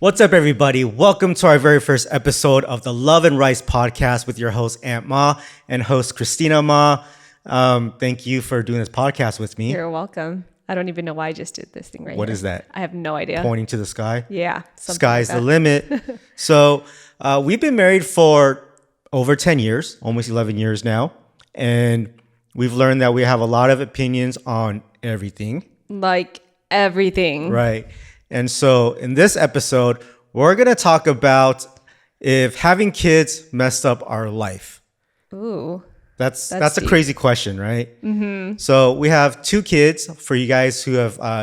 What's up, everybody? Welcome to our very first episode of the Love and Rice podcast with your host, Aunt Ma, and host, Christina Ma. Thank you for doing this podcast with me. You're welcome. I don't even know why I just did this thing right What here. is that? I have no idea. Pointing to the sky? Yeah. Sky's like the limit. So we've been married for over 10 years, almost 11 years now. And we've learned that we have a lot of opinions on everything. Like everything. Right. And so in this episode, we're going to talk about if having kids messed up our life. Ooh. That's a deep. crazy question, right? Mm-hmm. So we have two kids. For you guys who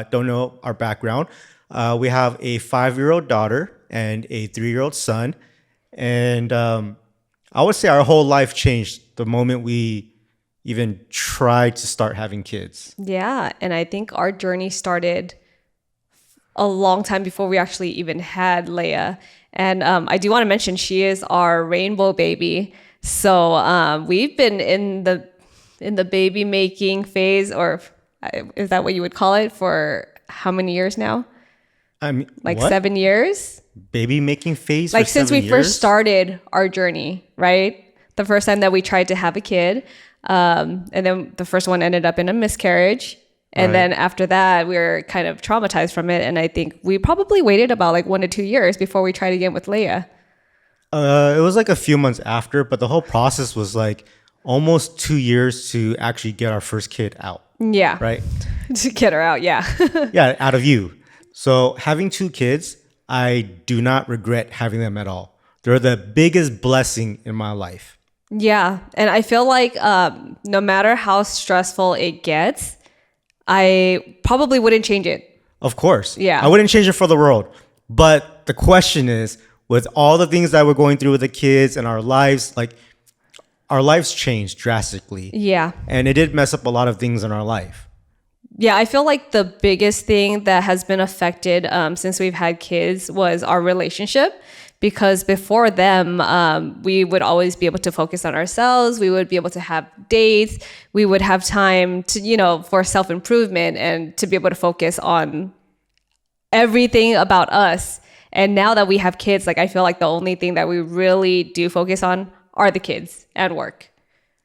don't know our background, we have a 5-year-old daughter and a 3-year-old son. And I would say our whole life changed the moment we even tried to start having kids. Yeah. And I think our journey started a long time before we actually even had Leia. And I do want to mention she is our rainbow baby. So we've been in the baby making phase, or is that what you would call it, for how many years now? I mean, Like what? 7 years? Baby making phase? Like for since 7 we years? first started our journey, right? The first time that we tried to have a kid. And then the first one ended up in a miscarriage. And then after that, we were kind of traumatized from it. And I think we probably waited about like 1 to 2 years before we tried again with Leia. It was like a few months after, but the whole process was like almost 2 years to actually get our first kid out. Yeah. Right? To get her out, yeah. Yeah, out of you. So having two kids, I do not regret having them at all. They're the biggest blessing in my life. Yeah. And I feel like no matter how stressful it gets, I probably wouldn't change it. Of course. Yeah. I wouldn't change it for the world. But the question is, with all the things that we're going through with the kids and our lives, like our lives changed drastically. Yeah. And it did mess up a lot of things in our life. Yeah, I feel like the biggest thing that has been affected since we've had kids was our relationship. Because before them, we would always be able to focus on ourselves. We would be able to have dates. We would have time to, for self-improvement and to be able to focus on everything about us. And now that we have kids, like I feel like the only thing that we really do focus on are the kids and work.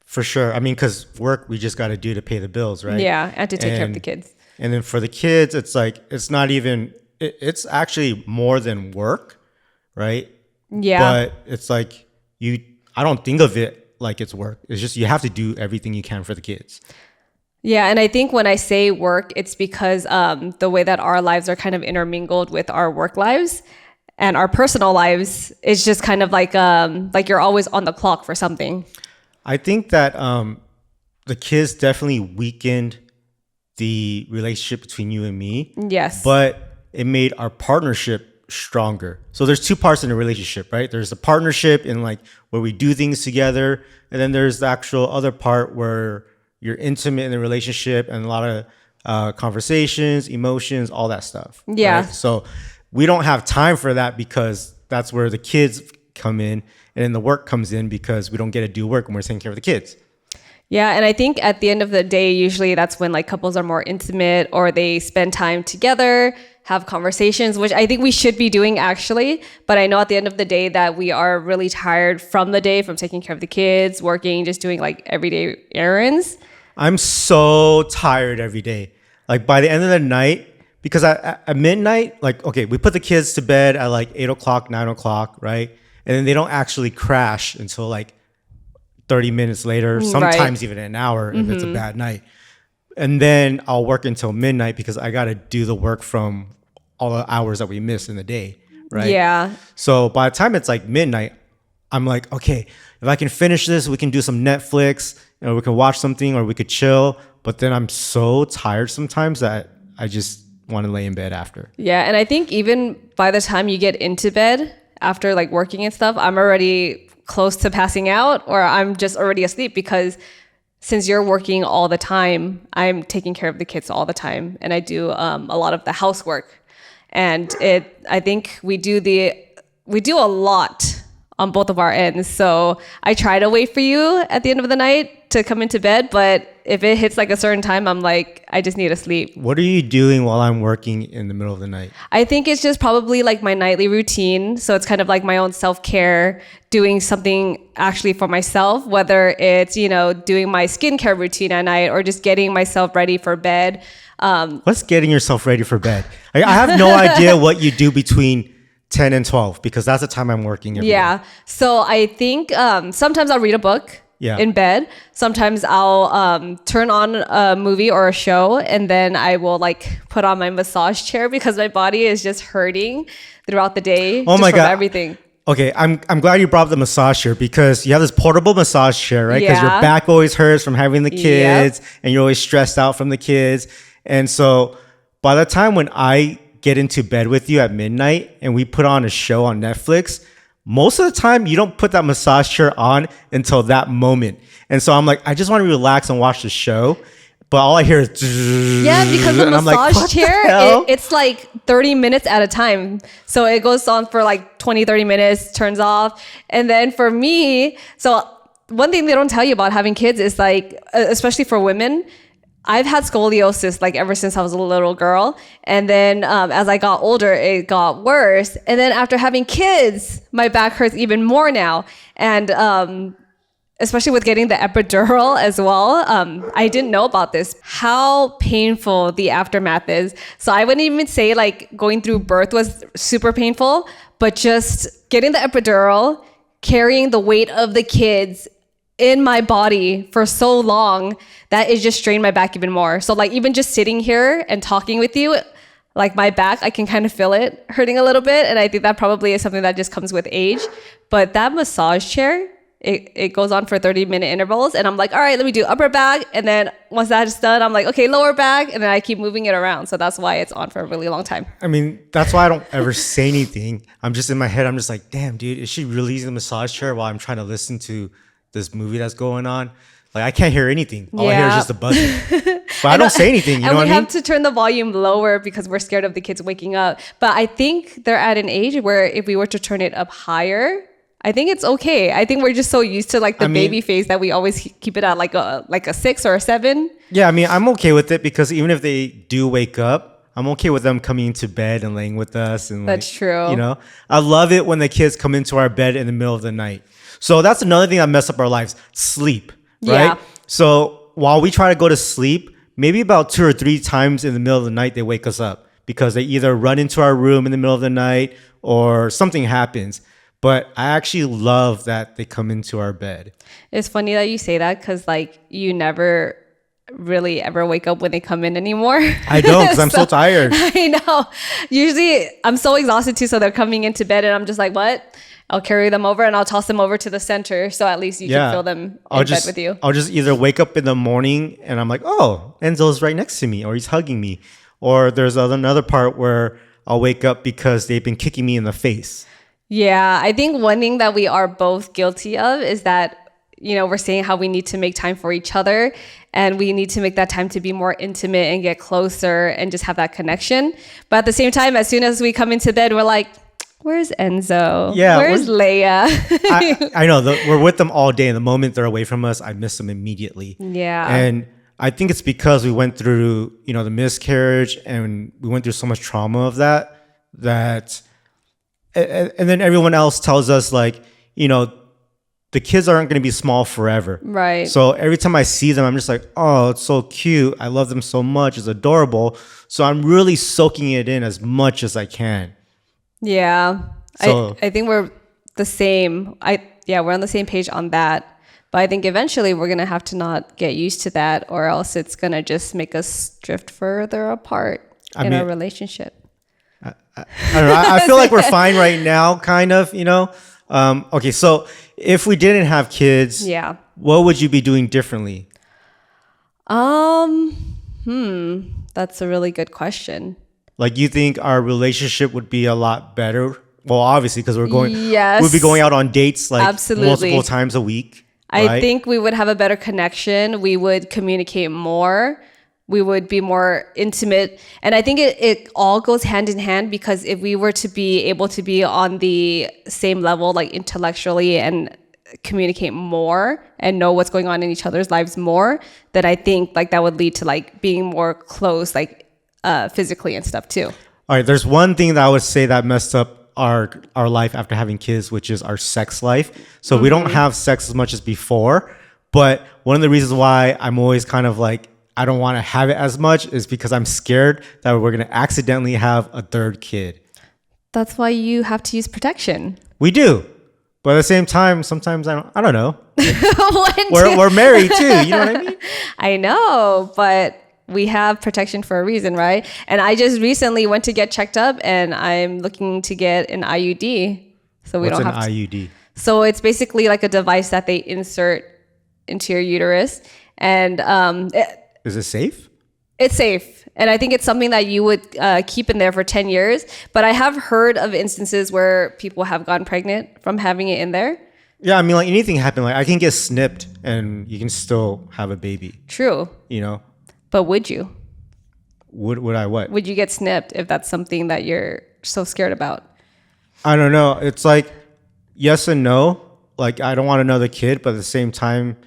For sure. I mean, because work, we just got to do to pay the bills, right? Yeah, and to take care of the kids. And then for the kids, it's like, it's not even, it's actually more than work, right? Yeah. But it's like, I don't think of it like it's work. It's just, you have to do everything you can for the kids. Yeah, and I think when I say work, it's because the way that our lives are kind of intermingled with our work lives and our personal lives is just kind of like you're always on the clock for something. I think that the kids definitely weakened the relationship between you and me. Yes. But it made our partnership stronger. So there's two parts in a relationship, right? There's the partnership in like where we do things together. And then there's the actual other part where you're intimate in the relationship and a lot of conversations, emotions, all that stuff. Yeah. Right? So we don't have time for that because that's where the kids come in, and then the work comes in because we don't get to do work when we're taking care of the kids. Yeah, and I think at the end of the day, usually that's when like couples are more intimate or they spend time together, have conversations, which I think we should be doing actually. But I know at the end of the day that we are really tired from the day, from taking care of the kids, working, just doing like everyday errands. I'm so tired every day. Like by the end of the night, because at midnight, like, okay, we put the kids to bed at like 8 o'clock, 9 o'clock, right? And then they don't actually crash until like 30 minutes later, sometimes even an hour if it's a bad night. And then I'll work until midnight because I got to do the work from all the hours that we miss in the day, right? Yeah. So by the time it's like midnight, I'm like, okay, if I can finish this, we can do some Netflix, we can watch something or we could chill. But then I'm so tired sometimes that I just want to lay in bed after. Yeah, and I think even by the time you get into bed after like working and stuff, I'm already close to passing out or I'm just already asleep because since you're working all the time, I'm taking care of the kids all the time and I do a lot of the housework. And I think we do a lot on both of our ends. So I try to wait for you at the end of the night to come into bed, but if it hits like a certain time, I'm like, I just need to sleep. What are you doing while I'm working in the middle of the night? I think it's just probably like my nightly routine. So it's kind of like my own self-care, doing something actually for myself, whether it's, you know, doing my skincare routine at night or just getting myself ready for bed. What's getting yourself ready for bed? I have no idea what you do between 10 and 12 because that's the time I'm working every day. So I think sometimes I'll read a book in bed. Sometimes I'll turn on a movie or a show, and then I will like put on my massage chair because my body is just hurting throughout the day. Oh my God. Everything. Okay, I'm glad you brought up the massage chair because you have this portable massage chair, right? Because your Yeah. back always hurts from having the kids and you're always stressed out from the kids. And so by the time when I get into bed with you at midnight and we put on a show on Netflix, most of the time you don't put that massage chair on until that moment. And so I'm like, I just want to relax and watch the show. But all I hear is Because the and I'm like, massage what the chair, hell? it's like 30 minutes at a time. So it goes on for like 20, 30 minutes, turns off. And then for me, so one thing they don't tell you about having kids is like, especially for women, I've had scoliosis like ever since I was a little girl. And then as I got older, it got worse. And then after having kids, my back hurts even more now. And especially with getting the epidural as well. I didn't know about this, how painful the aftermath is. So I wouldn't even say like going through birth was super painful, but just getting the epidural, carrying the weight of the kids in my body for so long, that it just strained my back even more. So like even just sitting here and talking with you, like my back, I can kind of feel it hurting a little bit. And I think that probably is something that just comes with age. But that massage chair, it goes on for 30-minute intervals. And I'm like, all right, let me do upper back. And then once that's done, I'm like, okay, lower back. And then I keep moving it around. So that's why it's on for a really long time. I mean, that's why I don't ever say anything. I'm just in my head. I'm just like, damn, dude, is she really using the massage chair while I'm trying to listen to this movie that's going on? Like, I can't hear anything. All I hear is just the buzzing. But I don't say anything. You know what I mean? And we have to turn the volume lower because we're scared of the kids waking up. But I think they're at an age where if we were to turn it up higher, I think it's okay. I think we're just so used to like the baby phase that we always keep it at like a 6 or a 7. Yeah, I mean, I'm okay with it because even if they do wake up, I'm okay with them coming into bed and laying with us. And That's true. You know, I love it when the kids come into our bed in the middle of the night. So that's another thing that messed up our lives: sleep. Right? Yeah. So while we try to go to sleep, maybe about 2 or 3 times in the middle of the night, they wake us up because they either run into our room in the middle of the night or something happens. But I actually love that they come into our bed. It's funny that you say that because like you never really ever wake up when they come in anymore. I don't because I'm so tired. I know. Usually I'm so exhausted too. So they're coming into bed and I'm just like, what? I'll carry them over and I'll toss them over to the center. So at least you can feel them in bed with you. I'll just either wake up in the morning and I'm like, oh, Enzo's right next to me or he's hugging me. Or there's another part where I'll wake up because they've been kicking me in the face. Yeah, I think one thing that we are both guilty of is that, you know, we're saying how we need to make time for each other and we need to make that time to be more intimate and get closer and just have that connection. But at the same time, as soon as we come into bed, we're like, where's Enzo? Yeah, where's Leia? I know. We're with them all day. And the moment they're away from us, I miss them immediately. Yeah. And I think it's because we went through, you know, the miscarriage and we went through so much trauma of that. And then everyone else tells us like, you know, the kids aren't going to be small forever. Right. So every time I see them, I'm just like, oh, it's so cute. I love them so much. It's adorable. So I'm really soaking it in as much as I can. Yeah. So, I think we're the same. We're on the same page on that. But I think eventually we're going to have to not get used to that or else it's going to just make us drift further apart in our relationship. I don't know. I feel like we're fine right now, kind of, you know. Okay, so if we didn't have kids, what would you be doing differently? That's a really good question. Like, you think our relationship would be a lot better? Well, obviously, because we'd be going out on dates like multiple times a week. Right? I think we would have a better connection. We would communicate more. we would be more intimate. And I think it all goes hand in hand, because if we were to be able to be on the same level, like intellectually, and communicate more and know what's going on in each other's lives more, then I think like that would lead to like being more close, like physically and stuff too. All right, there's one thing that I would say that messed up our life after having kids, which is our sex life. So we don't have sex as much as before, but one of the reasons why I'm always kind of like, I don't want to have it as much is because I'm scared that we're going to accidentally have a third kid. That's why you have to use protection. We do. But at the same time, sometimes I don't know. We're married too. You know what I mean? I know, but we have protection for a reason, right? And I just recently went to get checked up, and I'm looking to get an IUD. So we What's don't an have to. IUD? So it's basically like a device that they insert into your uterus, and Is it safe? it's safe. And I think it's something that you would keep in there for 10 years. But I have heard of instances where people have gotten pregnant from having it in there. Yeah, I mean, like anything happen. Like I can get snipped and you can still have a baby. True. You know? But would you? Would I what? Would you get snipped if that's something that you're so scared about? I don't know. It's like yes and no. Like I don't want another kid, but at the same time,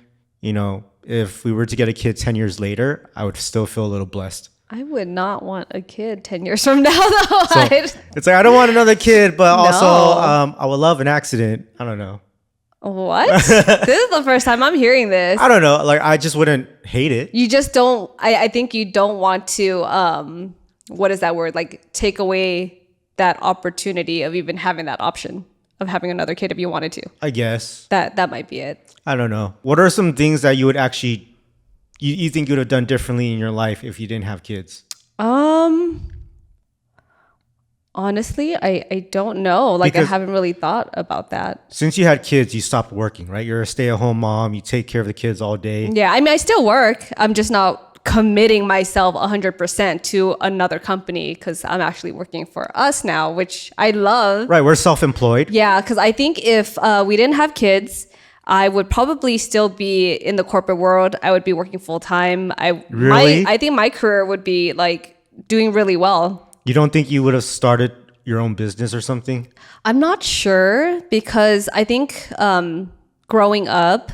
you know, if we were to get a kid 10 years later, I would still feel a little blessed. I would not want a kid 10 years from now, though. So it's like, I don't want another kid, but also No. I would love an accident. I don't know. What? This is the first time I'm hearing this. I don't know. Like, I just wouldn't hate it. You just don't, I think you don't want to, what is that word? Like take away that opportunity of even having that option of having another kid if you wanted to. I guess. That might be it. I don't know. What are some things that you would actually, you think you would have done differently in your life if you didn't have kids? Honestly, I don't know. Like Because- I haven't really thought about that. Since you had kids, you stopped working, right? You're a stay-at-home mom. You take care of the kids all day. Yeah, I mean, I still work. I'm just not committing myself 100% to another company, because I'm actually working for us now, which I love. Right. We're self-employed. Yeah, because I think if we didn't have kids, I would probably still be in the corporate world. I would be working full time. Really? I think my career would be like doing really well. You don't think you would have started your own business or something? I'm not sure, because I think growing up,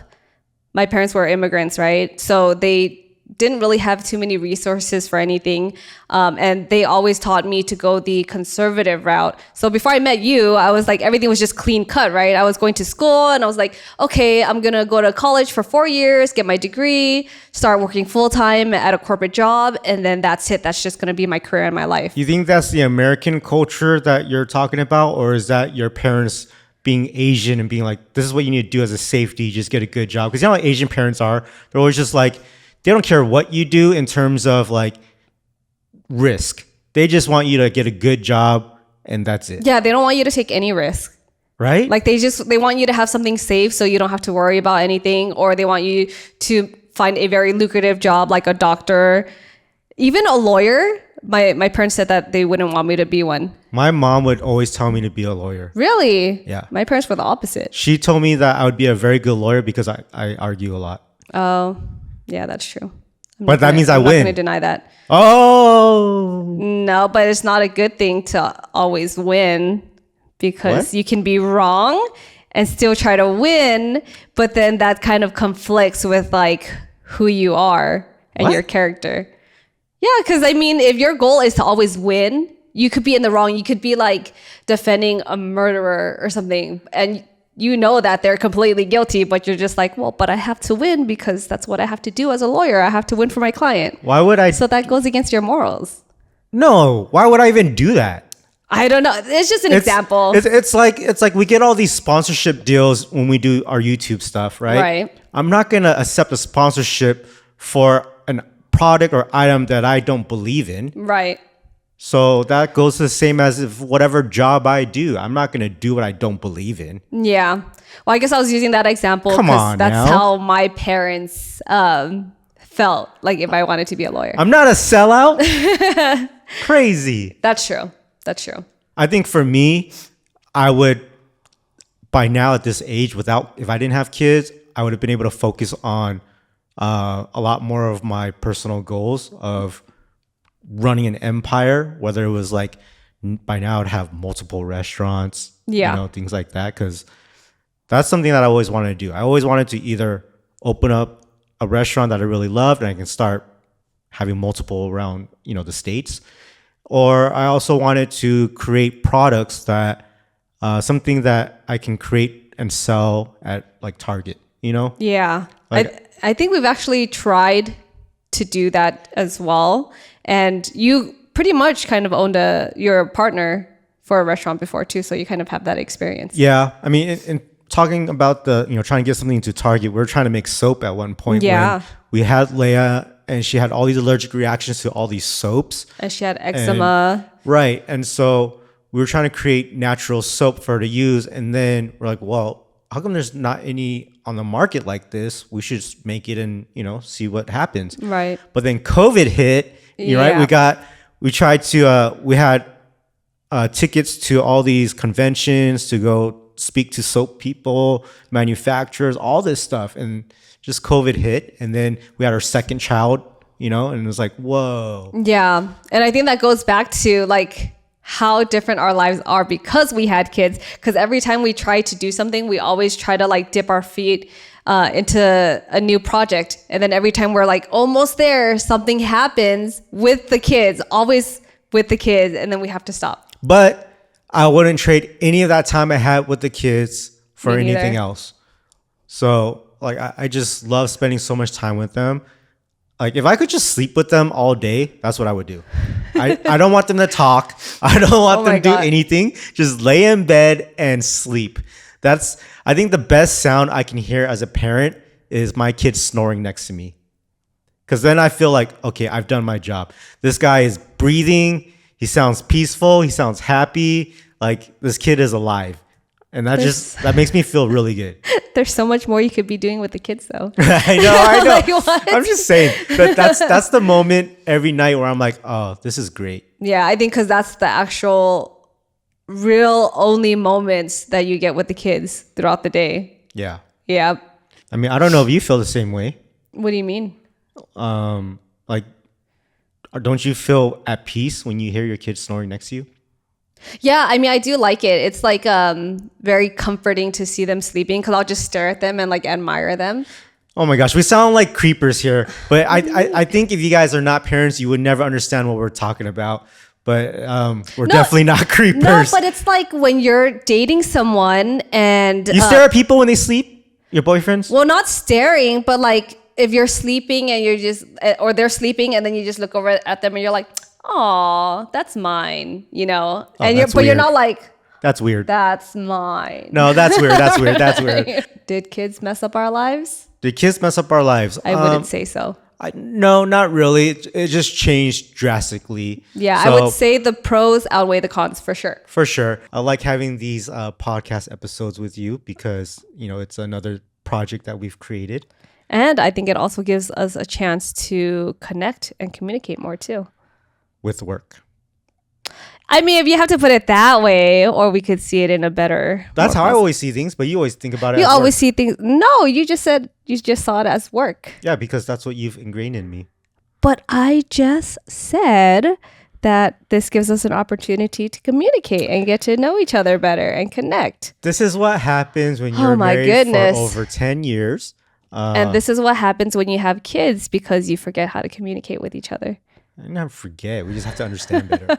my parents were immigrants, right? So they didn't really have too many resources for anything. And they always taught me to go the conservative route. So before I met you, I was like, everything was just clean cut, right? I was going to school and I was like, okay, I'm going to go to college for 4 years, get my degree, start working full time at a corporate job. And then that's it. That's just going to be my career and my life. You think that's the American culture that you're talking about? Or is that your parents being Asian and being like, this is what you need to do as a safety, just get a good job? Because you know how Asian parents are? They're always just like, they don't care what you do in terms of like risk. They just want you to get a good job and that's it. Yeah, they don't want you to take any risk. Right? Like they want you to have something safe so you don't have to worry about anything, or they want you to find a very lucrative job like a doctor, even a lawyer. My parents said that they wouldn't want me to be one. My mom would always tell me to be a lawyer. Really? Yeah. My parents were the opposite. She told me that I would be a very good lawyer because I argue a lot. Oh, yeah, that's true. But that means I I'm not win. going to deny that. Oh, No, but it's not a good thing to always win, because What? you can be wrong and still try to win, but then that kind of conflicts with like who you are and What? your character. Yeah, because I mean, if your goal is to always win, you could be in the wrong. You could be like defending a murderer or something, and you know that they're completely guilty, but you're just like, well, but I have to win because that's what I have to do as a lawyer. I have to win for my client. why would I? So that goes against your morals. No, why would I even do that? I don't know. It's just an example. It's like we get all these sponsorship deals when we do our YouTube stuff, right? Right. I'm not gonna accept a sponsorship for a product or item that I don't believe in. Right. So that goes the same as if whatever job I do, I'm not gonna do what I don't believe in. Yeah. Well, I guess I was using that example Come because on that's now. how my parents felt like if I wanted to be a lawyer. I'm not a sellout. Crazy. That's true. That's true. I think for me, I would, by now at this age, if I didn't have kids, I would have been able to focus on a lot more of my personal goals of running an empire, whether it was like by now I'd have multiple restaurants, Yeah. things like that. Cause that's something that I always wanted to do. I always wanted to either open up a restaurant that I really loved and I can start having multiple around, the States. Or I also wanted to create products that, something that I can create and sell at like Target, Yeah. Like- I think we've actually tried to do that as well. And you pretty much kind of owned your partner for a restaurant before too. So you kind of have that experience. Yeah. I mean, in talking about trying to get something into Target, we were trying to make soap at one point. Yeah. When we had Leia and she had all these allergic reactions to all these soaps. And she had eczema. Right. And so we were trying to create natural soap for her to use. And then we're like, well, how come there's not any on the market like this? We should just make it and, see what happens. Right. But then COVID hit, right? We had tickets to all these conventions to go speak to soap people, manufacturers, all this stuff. And just COVID hit. And then we had our second child, and it was like, whoa. Yeah. And I think that goes back to like how different our lives are because we had kids. Because every time we try to do something, we always try to like dip our feet into a new project. And then every time we're like almost there, something happens with the kids, always with the kids. And then we have to stop. But I wouldn't trade any of that time I had with the kids for Me neither. anything else. So like, I just love spending so much time with them. Like if I could just sleep with them all day, that's what I would do. I don't want them to talk. I don't want them to do anything. Just lay in bed and sleep. I think the best sound I can hear as a parent is my kid snoring next to me. Because then I feel like, okay, I've done my job. This guy is breathing. He sounds peaceful. He sounds happy. Like this kid is alive. And that makes me feel really good. There's so much more you could be doing with the kids though. I know. Like, what? I'm just saying. But that's the moment every night where I'm like, oh, this is great. Yeah, I think because that's the actual real only moments that you get with the kids throughout the day. Yeah. Yeah. I mean, I don't know if you feel the same way. What do you mean? Like, don't you feel at peace when you hear your kids snoring next to you? Yeah, I mean, I do like it. It's like very comforting to see them sleeping because I'll just stare at them and like admire them. Oh my gosh, we sound like creepers here. But I think if you guys are not parents, you would never understand what we're talking about. But we're definitely not creepers. No, but it's like when you're dating someone and... You stare at people when they sleep? Your boyfriends? Well, not staring, but like if you're sleeping and you're just... Or they're sleeping and then you just look over at them and you're like... Oh, that's mine, Oh, and that's but you're weird. not like, that's weird. That's mine. No, that's weird. That's weird. That's weird. Did kids mess up our lives? Did kids mess up our lives? I wouldn't say so. No, not really. It just changed drastically. Yeah, So, I would say the pros outweigh the cons for sure. for sure. I like having these podcast episodes with you because, it's another project that we've created. And I think it also gives us a chance to connect and communicate more too. With work. I mean, if you have to put it that way, or we could see it in a better... That's more how I pos- always see things, but you always think about it You as always work. see things... No, you just said you just saw it as work. Yeah, because that's what you've ingrained in me. But I just said that this gives us an opportunity to communicate and get to know each other better and connect. This is what happens when Oh you're my married goodness. for over 10 years. And this is what happens when you have kids because you forget how to communicate with each other. I never forget. We just have to understand better.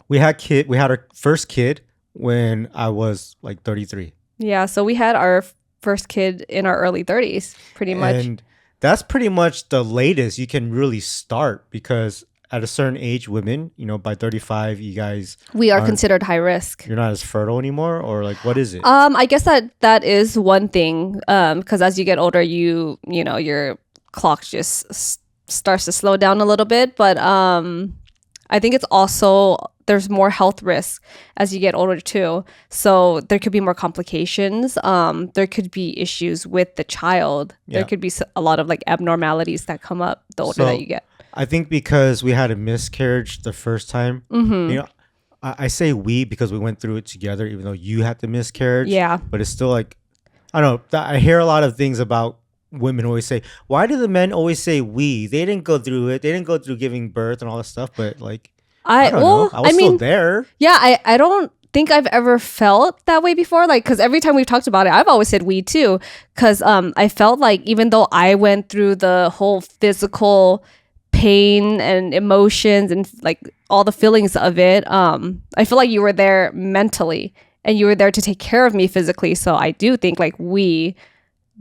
We had our first kid when I was like 33. Yeah, so we had our first kid in our early 30s, pretty much. And that's pretty much the latest you can really start because at a certain age, women, by 35, you guys... We are considered high risk. You're not as fertile anymore? Or like, what is it? I guess that is one thing because as you get older, your clock just starts to slow down a little bit. But I think it's also... There's more health risk as you get older too. So there could be more complications. There could be issues with the child. Yeah. There could be a lot of like abnormalities that come up the older that you get. I think because we had a miscarriage the first time, I say we because we went through it together, even though you had the miscarriage. Yeah. But it's still like, I don't know. I hear a lot of things about women always say, why do the men always say we? They didn't go through it. They didn't go through giving birth and all that stuff. But like, I don't know. I was still there. Yeah, I don't think I've ever felt that way before. Like, because every time we've talked about it, I've always said we too. Because I felt like even though I went through the whole physical pain and emotions and like all the feelings of it, I feel like you were there mentally and you were there to take care of me physically. So I do think like we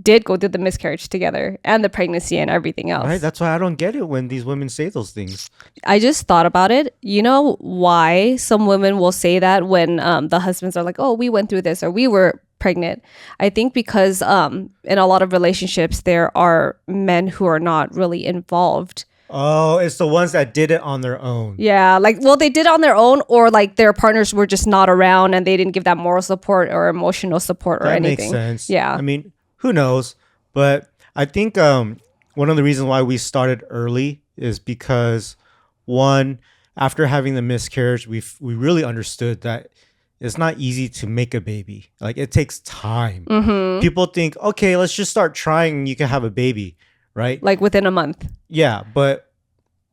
did go through the miscarriage together and the pregnancy and everything else. Right. That's why I don't get it when these women say those things. I just thought about it. You know why some women will say that when the husbands are like, oh, we went through this or we were pregnant? I think because in a lot of relationships, there are men who are not really involved. Oh, it's the ones that did it on their own. Yeah, like, well, they did it on their own, or like their partners were just not around and they didn't give that moral support or emotional support or anything. That makes sense. Yeah. I mean, who knows? But I think one of the reasons why we started early is because, one, after having the miscarriage, we really understood that it's not easy to make a baby. Like, it takes time. Mm-hmm. People think, okay, let's just start trying and you can have a baby, right? Like within a month. Yeah, but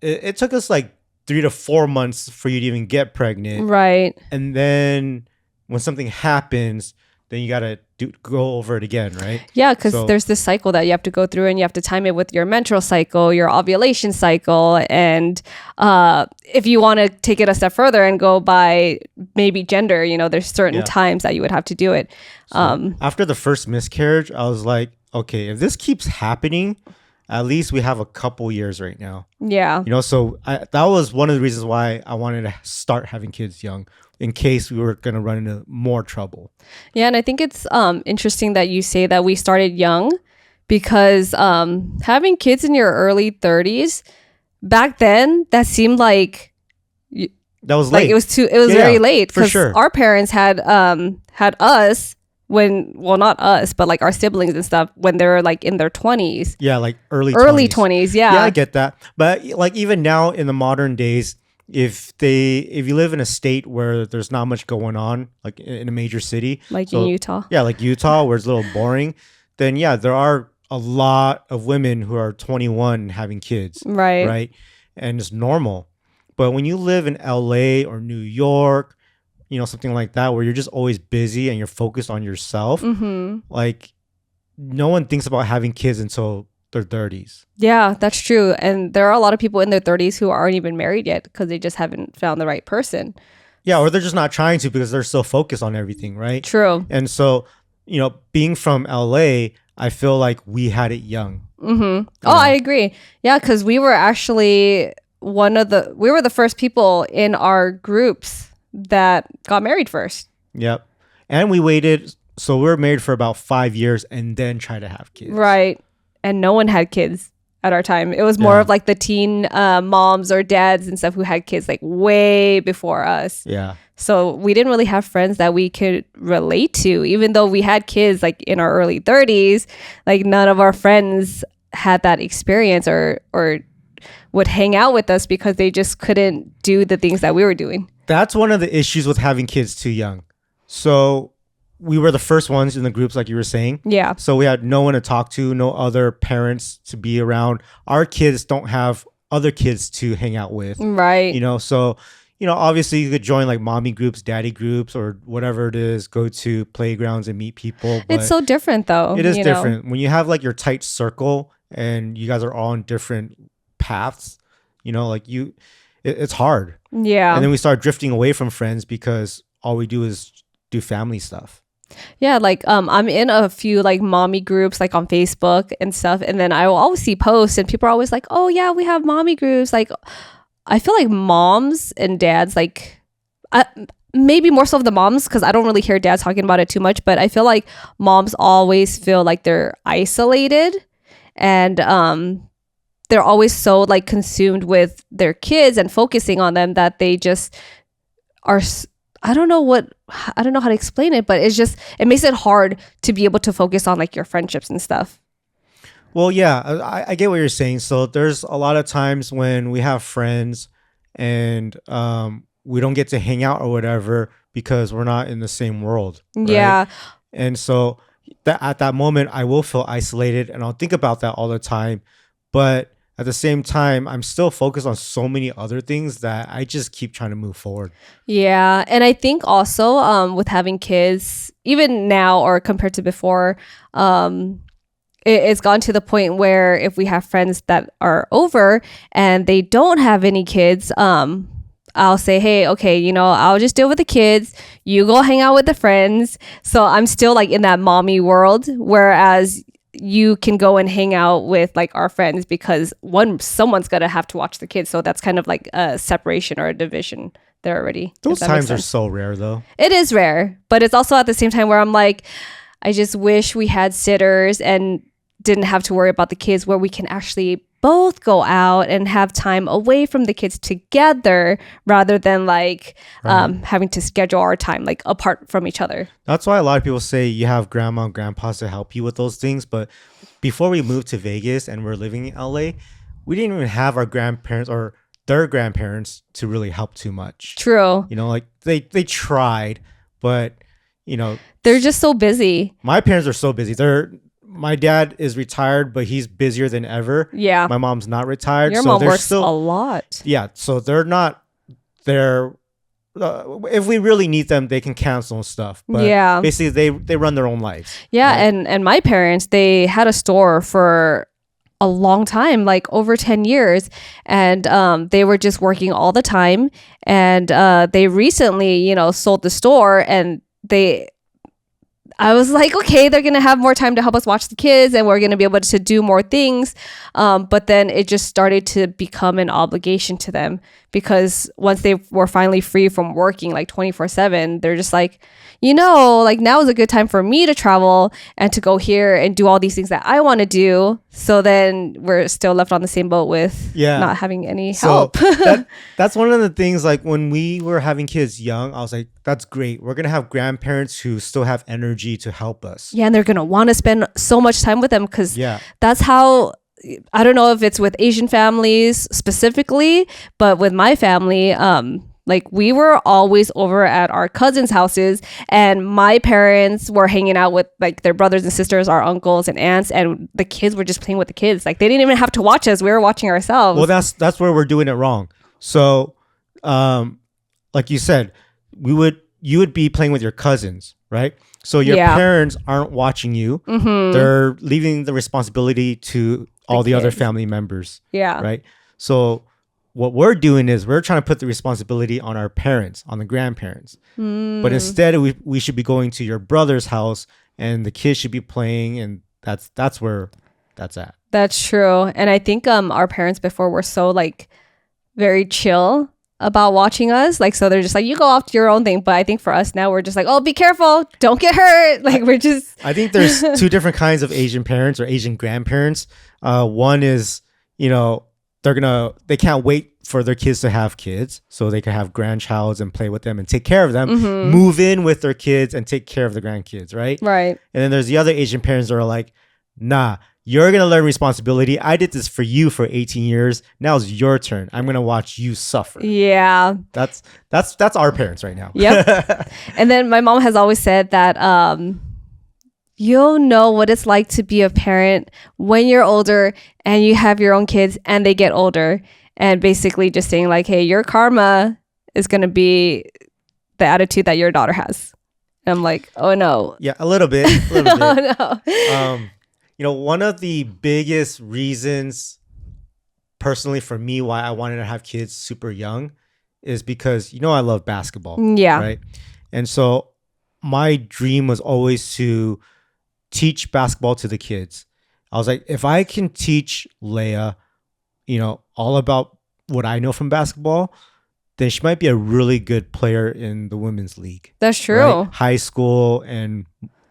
it took us like 3 to 4 months for you to even get pregnant. Right. And then when something happens, then you got to go over it again, right? Yeah, because there's this cycle that you have to go through and you have to time it with your menstrual cycle, your ovulation cycle. And if you want to take it a step further and go by maybe gender, you know, there's certain times that you would have to do it. So after the first miscarriage, I was like, okay, if this keeps happening, at least we have a couple years right now. Yeah. You know, so that was one of the reasons why I wanted to start having kids young, in case we were going to run into more trouble. Yeah, and I think it's interesting that you say that we started young, because having kids in your early 30s, back then, that seemed like that was late. Like it was very late, because sure. Our parents had us when, well, not us, but like our siblings and stuff when they were like in their 20s. Yeah, like early 20s. Yeah. Yeah, I get that. But like even now in the modern days, if you live in a state where there's not much going on, like in a major city, like in Utah. Yeah, like Utah, where it's a little boring, then yeah, there are a lot of women who are 21 having kids. Right. And it's normal. But when you live in LA or New York, you know, something like that, where you're just always busy and you're focused on yourself, like no one thinks about having kids until their 30s. Yeah, that's true. And there are a lot of people in their 30s who aren't even married yet because they just haven't found the right person. Yeah, or they're just not trying to because they're so focused on everything, right? True. And so, you know, being from LA, I feel like we had it young. Oh, I agree. Yeah, because we were actually we were the first people in our groups that got married first. Yep. And we waited. So we were married for about 5 years and then tried to have kids. Right. And no one had kids at our time. It was more of like the teen moms or dads and stuff who had kids like way before us. Yeah. So we didn't really have friends that we could relate to, even though we had kids like in our early 30s. Like none of our friends had that experience or would hang out with us because they just couldn't do the things that we were doing. That's one of the issues with having kids too young. So we were the first ones in the groups, like you were saying. Yeah. So we had no one to talk to, no other parents to be around. Our kids don't have other kids to hang out with. Right. You know, so, you know, obviously you could join like mommy groups, daddy groups, or whatever it is, go to playgrounds and meet people. It's so different though. It is different. When you have like your tight circle and you guys are all on different paths, you know, like it's hard. Yeah. And then we start drifting away from friends because all we do is do family stuff. Yeah, like I'm in a few like mommy groups like on Facebook and stuff, and then I will always see posts and people are always like, oh yeah, we have mommy groups. Like I feel like moms and dads, like maybe more so of the moms, because I don't really hear dads talking about it too much, but I feel like moms always feel like they're isolated and they're always so like consumed with their kids and focusing on them that they just are, I don't know how to explain it, but it makes it hard to be able to focus on like your friendships and stuff. Well, yeah, I get what you're saying. So there's a lot of times when we have friends and we don't get to hang out or whatever because we're not in the same world. Right? Yeah. And so, that at that moment I will feel isolated and I'll think about that all the time. But at the same time, I'm still focused on so many other things that I just keep trying to move forward. Yeah, and I think also with having kids, even now or compared to before, it's gone to the point where if we have friends that are over and they don't have any kids, I'll say, hey, okay, I'll just deal with the kids. You go hang out with the friends. So I'm still like in that mommy world, whereas you can go and hang out with like our friends because someone's gonna have to watch the kids. So that's kind of like a separation or a division there already. Those times are so rare, though. It is rare, but it's also at the same time where I'm like, I just wish we had sitters and didn't have to worry about the kids, where we can actually both go out and have time away from the kids together rather than like having to schedule our time like apart from each other. That's why a lot of people say you have grandma and grandpas to help you with those things. But before we moved to Vegas and we're living in LA, we didn't even have our grandparents or their grandparents to really help too much. True. Like they tried, but they're just so busy. My parents are so busy. My dad is retired, but he's busier than ever. Yeah. My mom's not retired. Your mom works a lot. Yeah. So they're not there. If we really need them, they can cancel stuff. But yeah. Basically, they run their own lives. Yeah. Right? And my parents, they had a store for a long time, like over 10 years. And they were just working all the time. And they recently, sold the store, and I was like, okay, they're going to have more time to help us watch the kids and we're going to be able to do more things. But then it just started to become an obligation to them, because once they were finally free from working like 24/7, they're just like, like now is a good time for me to travel and to go here and do all these things that I want to do. So then we're still left on the same boat with not having any help. That's one of the things, like when we were having kids young, I was like, that's great. We're going to have grandparents who still have energy to help us. Yeah, and they're going to want to spend so much time with them, because that's how, I don't know if it's with Asian families specifically, but with my family, like we were always over at our cousins' houses, and my parents were hanging out with like their brothers and sisters, our uncles and aunts, and the kids were just playing with the kids. Like they didn't even have to watch us. We were watching ourselves. Well, that's where we're doing it wrong. So, like you said, you would be playing with your cousins, right? So your parents aren't watching you. Mm-hmm. They're leaving the responsibility to all the other family members. Yeah. Right. So what we're doing is we're trying to put the responsibility on our parents, on the grandparents. But instead we should be going to your brother's house and the kids should be playing, and that's where that's at. That's true. And I think our parents before were so like very chill about watching us. Like, so they're just like, you go off to your own thing. But I think for us now, we're just like, oh, be careful. Don't get hurt. Like we're just. I think there's two different kinds of Asian parents or Asian grandparents. One is, they can't wait for their kids to have kids so they can have grandchilds and play with them and take care of them, move in with their kids and take care of the grandkids, right? Right. And then there's the other Asian parents that are like, nah, you're going to learn responsibility. I did this for you for 18 years. Now it's your turn. I'm going to watch you suffer. Yeah. That's our parents right now. Yep. And then my mom has always said that you'll know what it's like to be a parent when you're older and you have your own kids and they get older. And basically just saying like, hey, your karma is going to be the attitude that your daughter has. And I'm like, oh no. Yeah, a little bit. Oh no. One of the biggest reasons personally for me why I wanted to have kids super young is because, I love basketball. Yeah. Right. And so my dream was always to teach basketball to the kids. I was like, if I can teach Leia, all about what I know from basketball, then she might be a really good player in the women's league. That's true. Right? High school and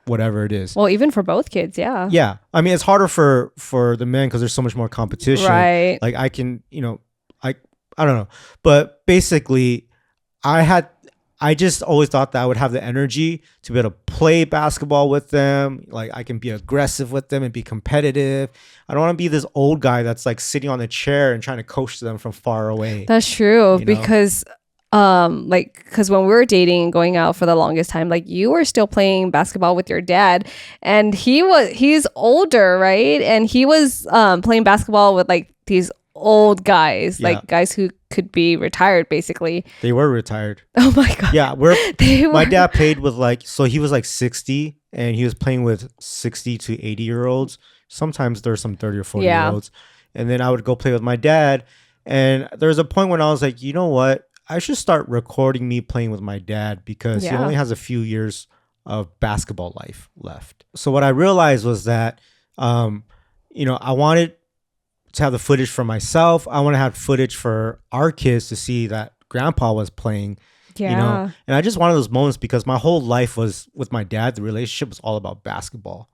whatever it is. Well, even for both kids, yeah. Yeah. I mean, it's harder for the men because there's so much more competition. Right. Like I can, I don't know. But basically, I just always thought that I would have the energy to be able to play basketball with them. Like I can be aggressive with them and be competitive. I don't want to be this old guy that's like sitting on the chair and trying to coach them from far away. That's true. Because like because when we were dating and going out for the longest time, like you were still playing basketball with your dad, and he's older, right? And he was playing basketball with like these old guys, Yeah. like guys who could be retired basically. They were retired. Oh my god. Yeah, my dad played with like, so he was like 60 and he was playing with 60 to 80 year olds. Sometimes there's some 30 or 40 Yeah. year olds. And then I would go play with my dad. And there was a point when I was like, you know what? I should start recording me playing with my dad because he Yeah. only has a few years of basketball life left. So what I realized was that, I wanted to have the footage for myself. I want to have footage for our kids to see that grandpa was playing, Yeah. and I just wanted those moments because my whole life was with my dad. The relationship was all about basketball,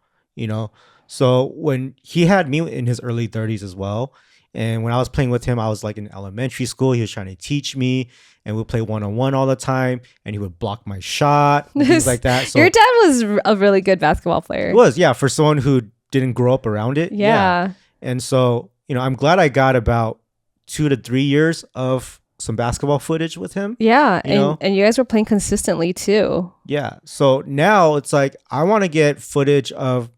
So when he had me in his early 30s as well, and when I was playing with him, I was like in elementary school. He was trying to teach me, and we'd play one-on-one all the time, and he would block my shot, and things like that. So Your dad was a really good basketball player. it was, yeah, for someone who didn't grow up around it. Yeah. And so, I'm glad I got about 2 to 3 years of some basketball footage with him. Yeah. You know? And you guys were playing consistently too. Yeah. So now it's like, I want to get footage of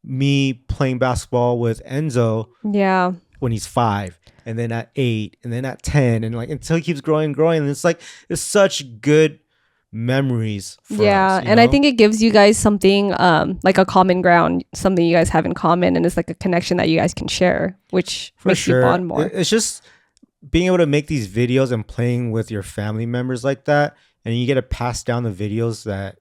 me playing basketball with Enzo Yeah. when he's 5, and then at 8, and then at 10, and like until he keeps growing and growing. And it's like, it's such good memories for us, and I think it gives you guys something like a common ground, something you guys have in common, and it's like a connection that you guys can share, which makes you bond more. It's just being able to make these videos and playing with your family members like that, and you get to pass down the videos that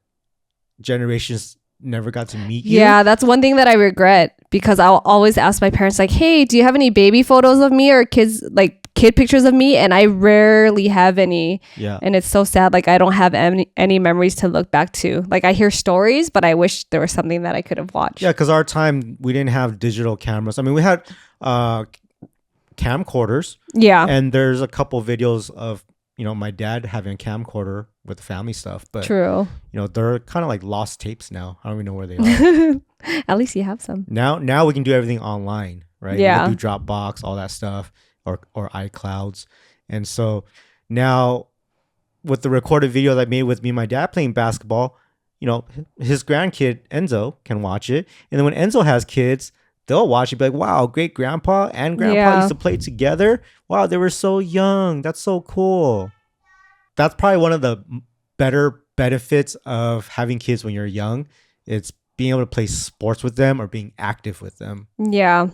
generations never got to meet you. Yeah, that's one thing that I regret, because I'll always ask my parents like, hey, do you have any baby photos of me or kids, like kid pictures of me? And I rarely have any. Yeah. And it's so sad. Like I don't have any memories to look back to. Like I hear stories, but I wish there was something that I could have watched. Yeah, because our time, we didn't have digital cameras. I mean, we had camcorders. Yeah. And there's a couple videos of, my dad having a camcorder with family stuff. But, True. they're kind of like lost tapes now. I don't even know where they are. At least you have some. Now we can do everything online, right? Yeah. We can do Dropbox, all that stuff, or iClouds. And so now with the recorded video that I made with me and my dad playing basketball, his grandkid Enzo can watch it. And then when Enzo has kids, they'll watch it, be like, wow, great grandpa and grandpa used to play together. Wow, they were so young. That's so cool. That's probably one of the better benefits of having kids when you're young. It's being able to play sports with them or being active with them. Yeah.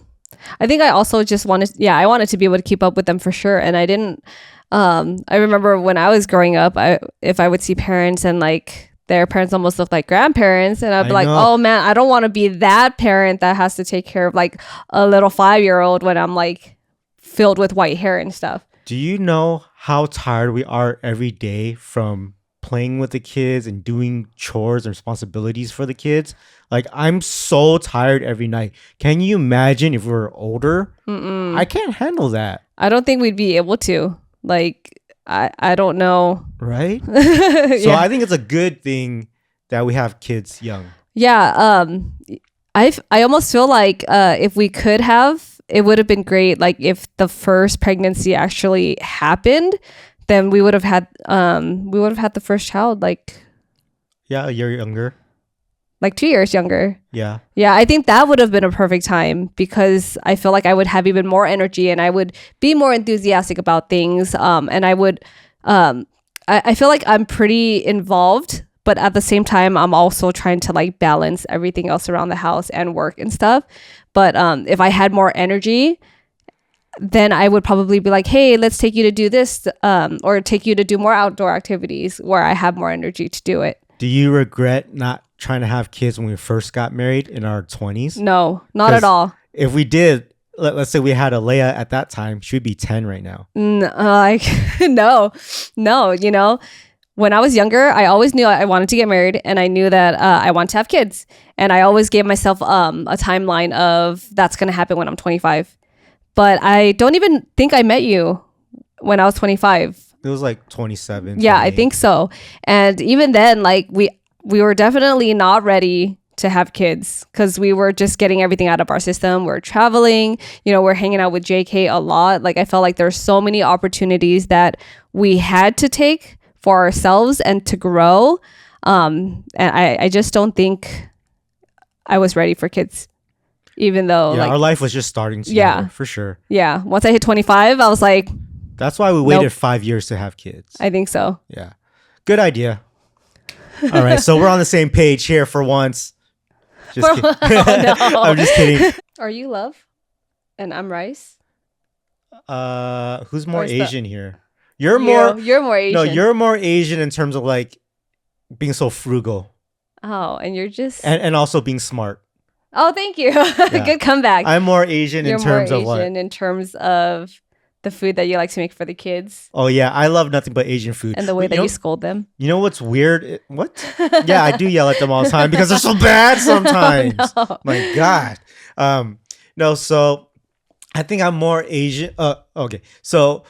I think I also just I wanted to be able to keep up with them for sure. And I didn't, I remember when I was growing up, if I would see parents and like their parents almost looked like grandparents, and I'd be like, oh man, I don't want to be that parent that has to take care of like a little 5-year-old when I'm like filled with white hair and stuff. Do you know how tired we are every day from playing with the kids and doing chores and responsibilities for the kids? Like, I'm so tired every night. Can you imagine if we were older? I can't handle that. I don't think we'd be able to. Like, I don't know. Right? So I think it's a good thing that we have kids young. Yeah. I almost feel like if we could have, it would have been great. Like if the first pregnancy actually happened, then we would have had the first child like a year younger. Like 2 years younger. Yeah. Yeah, I think that would have been a perfect time, because I feel like I would have even more energy and I would be more enthusiastic about things. And I would, I feel like I'm pretty involved, but at the same time, I'm also trying to like balance everything else around the house and work and stuff. But if I had more energy, then I would probably be like, hey, let's take you to do this, or take you to do more outdoor activities where I have more energy to do it. Do you regret not trying to have kids when we first got married in our 20s? No, not at all. If we did, let's say we had a Leia at that time, she would be 10 right now. No. When I was younger, I always knew I wanted to get married, and I knew that I want to have kids. And I always gave myself a timeline of that's going to happen when I'm 25. But I don't even think I met you when I was 25. It was like 27. Yeah, I think so. And even then, like we were definitely not ready to have kids because we were just getting everything out of our system. We're traveling, we're hanging out with JK a lot. Like I felt like there's so many opportunities that we had to take for ourselves and to grow. And I just don't think I was ready for kids, even though our life was just starting together, for sure. Yeah. Once I hit 25, I was like, that's why we waited 5 years to have kids. I think so. Yeah. Good idea. All right. So we're on the same page here for once. Just kidding. Oh, no. I'm just kidding. Are you Love? And I'm Rice? Who's more Asian here? You're more Asian. No, you're more Asian in terms of like being so frugal. Oh, and you're just... And also being smart. Oh, thank you. Yeah. Good comeback. I'm more Asian in terms of what? In terms of the food that you like to make for the kids. Oh, yeah. I love nothing but Asian food. And the way that you scold them. You know what's weird? What? Yeah, I do yell at them all the time because they're so bad sometimes. Oh, no. My God. No, so I think I'm more Asian. Okay. So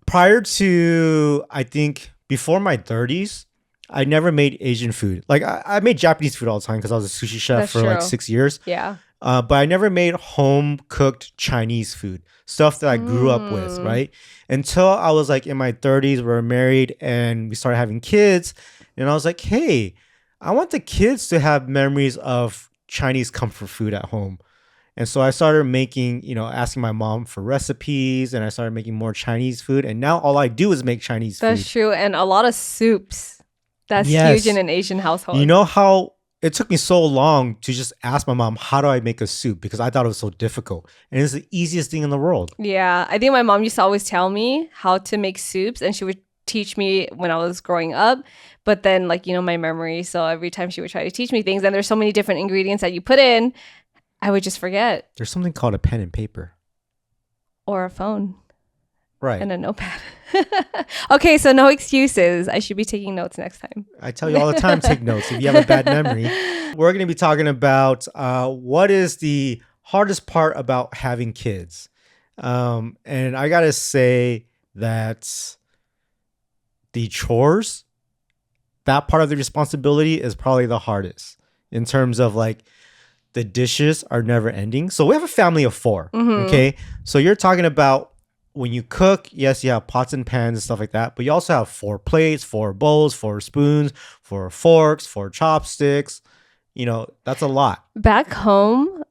prior to, I think, before my 30s, I never made Asian food. Like I made Japanese food all the time because I was a sushi chef for like 6 years. Yeah. But I never made home cooked Chinese food, stuff that I grew up with, right? Until I was like in my 30s, we were married and we started having kids. And I was like, hey, I want the kids to have memories of Chinese comfort food at home. And so I started making, asking my mom for recipes, and I started making more Chinese food. And now all I do is make Chinese food. That's true. And a lot of soups. That's huge in an Asian household. You know how it took me so long to just ask my mom, how do I make a soup? Because I thought it was so difficult. And it's the easiest thing in the world. Yeah. I think my mom used to always tell me how to make soups, and she would teach me when I was growing up. But then my memory. So every time she would try to teach me things, and there's so many different ingredients that you put in, I would just forget. There's something called a pen and paper. Or a phone. Right. And a notepad. Okay, so no excuses. I should be taking notes next time. I tell you all the time, take notes if you have a bad memory. We're going to be talking about what is the hardest part about having kids. And I got to say that the chores, that part of the responsibility is probably the hardest in terms of like the dishes are never ending. So we have a family of 4. Mm-hmm. Okay. So you're talking about when you cook, yes, you have pots and pans and stuff like that, but you also have 4 plates, 4 bowls, 4 spoons, 4 forks, 4 chopsticks. That's a lot. Back home,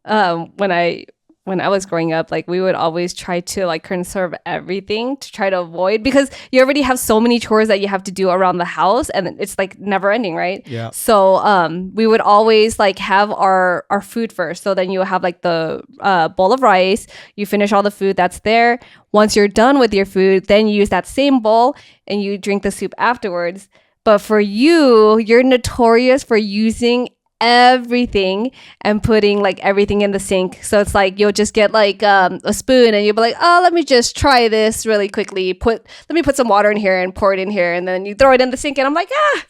when I was growing up, like we would always try to conserve everything to try to avoid, because you already have so many chores that you have to do around the house, and it's never ending, right? Yeah. So we would always have our food first. So then you have the bowl of rice. You finish all the food that's there. Once you're done with your food, then you use that same bowl and you drink the soup afterwards. But for you're notorious for using everything and putting everything in the sink. So it's you'll just get a spoon and you'll be like, oh, let me just try this really quickly. Let me put some water in here and pour it in here, and then you throw it in the sink, and I'm like, ah.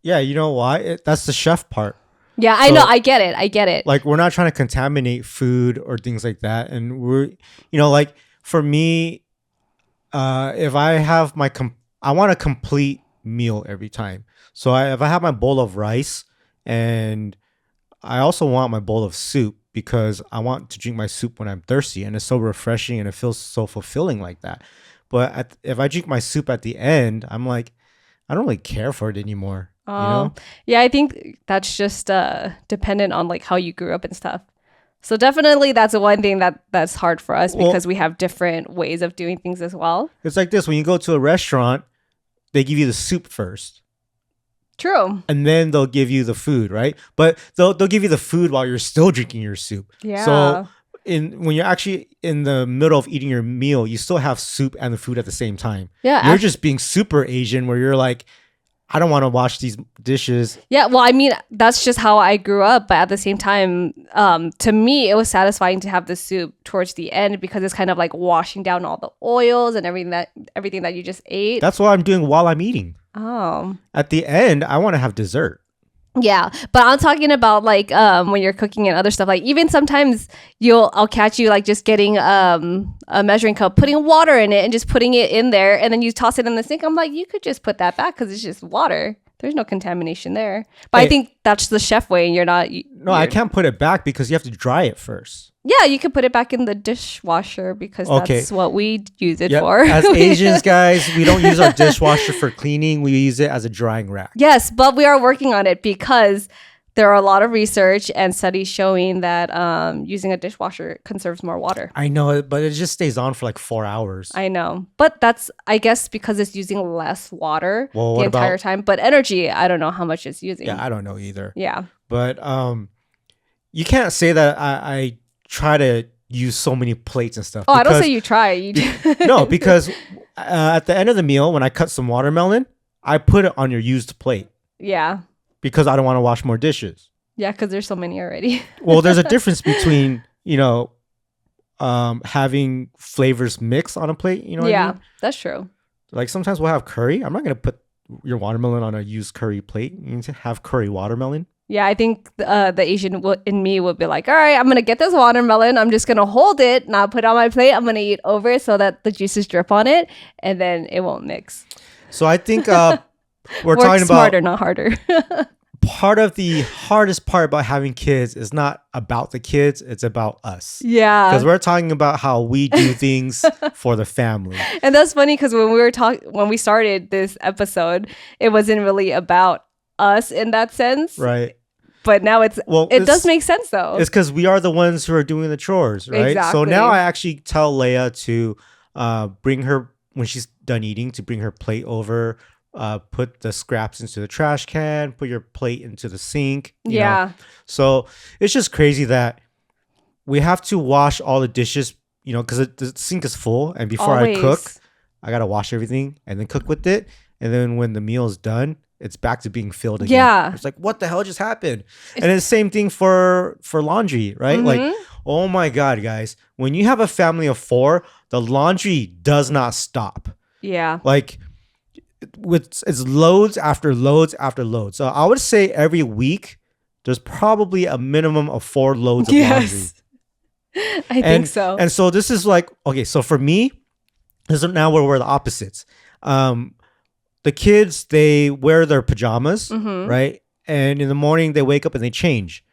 Yeah, you know why? That's the chef part. Yeah, I know. I get it. We're not trying to contaminate food or things like that. And we're, for me, if I have I want a complete meal every time. So if I have my bowl of rice, and I also want my bowl of soup because I want to drink my soup when I'm thirsty, and it's so refreshing and it feels so fulfilling like that. But if I drink my soup at the end, I'm like, I don't really care for it anymore. Yeah, I think that's just dependent on how you grew up and stuff. So definitely that's the one thing that's hard for us because we have different ways of doing things as well. It's like this: when you go to a restaurant, they give you the soup first. True. And then they'll give you the food, right? But they'll give you the food while you're still drinking your soup. Yeah. So when you're actually in the middle of eating your meal, you still have soup and the food at the same time. Yeah. You're just being super Asian where you're like, I don't want to wash these dishes. Yeah, well, I mean, that's just how I grew up. But at the same time, to me, it was satisfying to have the soup towards the end because it's kind of washing down all the oils and everything that you just ate. That's what I'm doing while I'm eating. Oh. At the end, I want to have dessert. Yeah, but I'm talking about when you're cooking and other stuff. Even sometimes I'll catch you just getting a measuring cup, putting water in it, and just putting it in there, and then you toss it in the sink. I'm like, you could just put that back because it's just water. There's no contamination there. But I Hey. think that's the chef way, and you're not. No, I can't put it back because you have to dry it first. Yeah, you could put it back in the dishwasher because Okay. that's what we use it Yep. for. As Asians, guys, we don't use our dishwasher for cleaning. We use it as a drying rack. Yes, but we are working on it because there are a lot of research and studies showing that using a dishwasher conserves more water. I know it, but it just stays on for like 4 hours. I know. But that's, I guess, because it's using less water Well, the what entire about- time. But energy, I don't know how much it's using. Yeah, I don't know either. Yeah. But you can't say that I try to use so many plates and stuff. Oh, I don't because- say you try. You do. No, because at the end of the meal, when I cut some watermelon, I put it on your used plate Yeah. because I don't want to wash more dishes. Yeah, because there's so many already. Well, there's a difference between, having flavors mix on a plate. You know what I mean? That's true. Like sometimes we'll have curry. I'm not going to put your watermelon on a used curry plate. You need to have curry watermelon. Yeah, I think the Asian in me would be like, all right, I'm going to get this watermelon. I'm just going to hold it, not put it on my plate. I'm going to eat over it so that the juices drip on it, and then it won't mix. So I think we're Work talking smarter, about not harder. part of the hardest part about having kids is not about the kids. It's about us. Yeah. Because we're talking about how we do things for the family. And that's funny because when we started this episode, it wasn't really about us in that sense. Right. But now it does make sense though. It's because we are the ones who are doing the chores, right? So Exactly. now I actually tell Leia to bring her, when she's done eating, to bring her plate over, put the scraps into the trash can, put your plate into the sink. you know. Yeah. So it's just crazy that we have to wash all the dishes, because the sink is full. And before I cook, Always. I got to wash everything and then cook with it. And then when the meal is done, it's back to being filled again. Yeah. It's like, what the hell just happened? And it's the same thing for laundry, right? Mm-hmm. Like, oh my God, guys, when you have a family of 4, the laundry does not stop. Yeah. Like, it's loads after loads after loads. So I would say every week, there's probably a minimum of 4 loads of laundry. Yes. I think so. And so this is like, okay, so for me, this is now where we're the opposites. The kids, they wear their pajamas, Mm-hmm. right? And in the morning, they wake up and they change.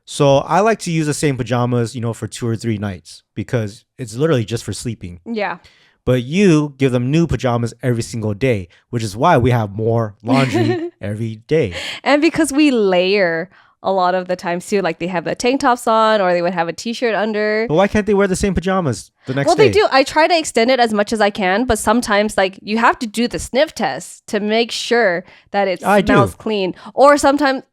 So I like to use the same pajamas, for 2 or 3 nights because it's literally just for sleeping. Yeah. But you give them new pajamas every single day, which is why we have more laundry every day. And because we layer a lot of the times too, like they have the tank tops on or they would have a t-shirt under. But why can't they wear the same pajamas the next day? Well, they do. I try to extend it as much as I can, but sometimes like you have to do the sniff test to make sure that it I do. smells clean. Or sometimes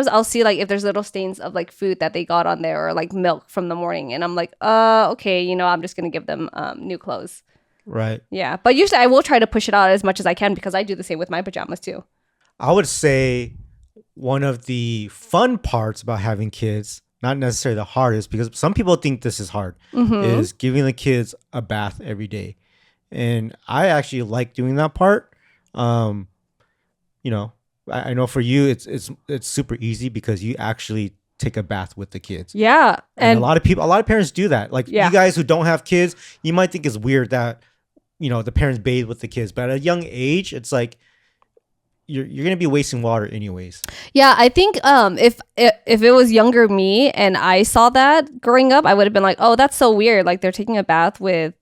I'll see like if there's little stains of like food that they got on there or like milk from the morning, and I'm like, okay, I'm just gonna give them new clothes. Right. Yeah, but usually I will try to push it out as much as I can because I do the same with my pajamas too. I would say one of the fun parts about having kids, not necessarily the hardest, because some people think this is hard, is giving the kids a bath every day. And I actually like doing that part. I know for you it's super easy because you actually take a bath with the kids. Yeah, And a lot of parents do that. Like Yeah. you guys who don't have kids, you might think it's weird that the parents bathe with the kids, but at a young age, it's like you're gonna be wasting water anyways. Yeah, I think if it was younger me and I saw that growing up, I would have been like, oh, that's so weird. Like they're taking a bath with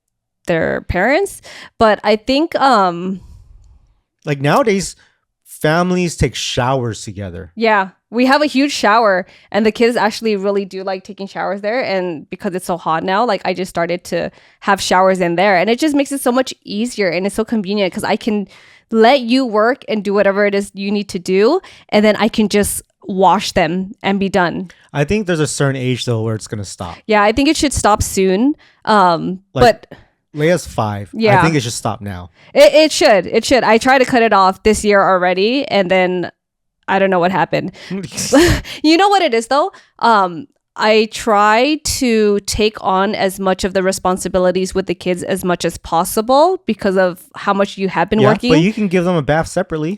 their parents. But I think Like nowadays, families take showers together. yeah, we have a huge shower and the kids actually really do like taking showers there. And because it's so hot now, like I just started to have showers in there, and it just makes it so much easier and it's so convenient because I can let you work and do whatever it is you need to do, and then I can just wash them and be done. I think there's a certain age though where it's gonna stop. Yeah, I think it should stop soon. But Leia's 5. Yeah. I think it should stop now. it should. It should. I tried to cut it off this year already, and then I don't know what happened. You know what it is though? I try to take on as much of the responsibilities with the kids as much as possible because of how much you have been working. But you can give them a bath separately.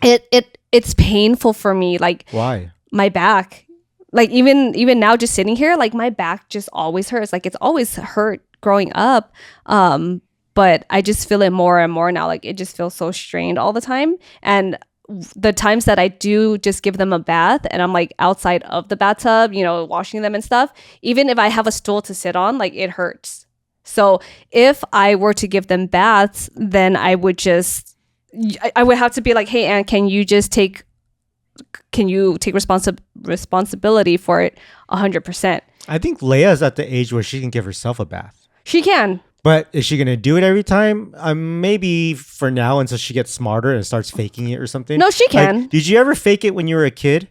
It's painful for me, like Why? my back. Like even now just sitting here, like my back just always hurts. Like it's always hurt growing up. But I just feel it more and more now. Like it just feels so strained all the time. And the times that I do just give them a bath and I'm like outside of the bathtub, washing them and stuff, even if I have a stool to sit on, like it hurts. So if I were to give them baths, then I would have to be like, hey, Anne, can you take responsibility for it 100%? I think Leia's at the age where she can give herself a bath. She can. But is she going to do it every time? Maybe for now until she gets smarter and starts faking it or something. No, she can. Like, did you ever fake it when you were a kid?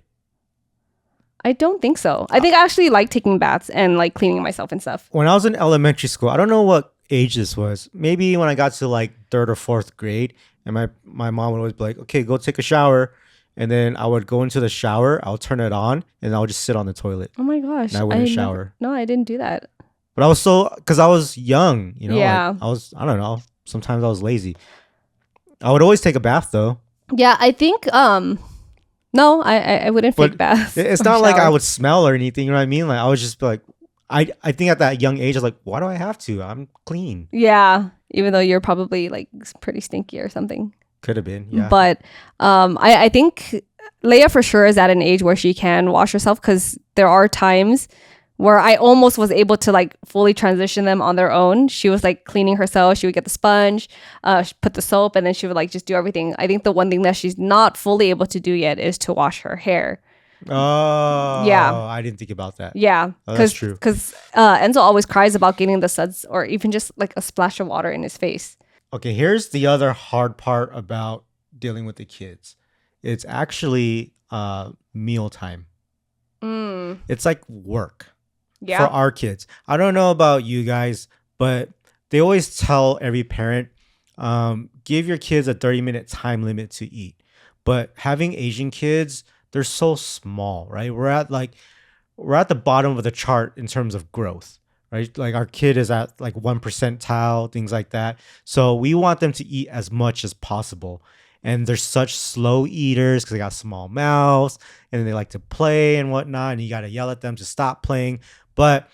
I don't think so. I think I actually like taking baths and like cleaning myself and stuff. When I was in elementary school, I don't know what age this was. Maybe when I got to like 3rd or 4th grade, and my mom would always be like, okay, go take a shower. And then I would go into the shower, I'll turn it on, and I would just sit on the toilet. Oh my gosh. And I wouldn't shower. No, I didn't do that. But I was because I was young, Yeah. Like I don't know. Sometimes I was lazy. I would always take a bath though. Yeah, I think, no, I wouldn't fake baths. It's or not like I shower. would smell or anything, you know what I mean? Like I was just like, I think at that young age, I was like, why do I have to? I'm clean. Yeah, even though you're probably like pretty stinky or something. Could have been, yeah. But I think Leia for sure is at an age where she can wash herself, because there are times where I almost was able to like fully transition them on their own. She was like cleaning herself. She would get the sponge, put the soap, and then she would like just do everything. I think the one thing that she's not fully able to do yet is to wash her hair. Oh, Yeah. I didn't think about that. Yeah, Oh, that's true. Because Enzo always cries about getting the suds or even just like a splash of water in his face. Okay, here's the other hard part about dealing with the kids. It's actually mealtime. It's like work. Yeah. For our kids. I don't know about you guys, but they always tell every parent, give your kids a 30-minute time limit to eat. But having Asian kids, they're so small, right? We're at the bottom of the chart in terms of growth, right? Like our kid is at like 1 percentile, things like that. So we want them to eat as much as possible. And they're such slow eaters because they got small mouths and they like to play and whatnot. And you got to yell at them to stop playing. But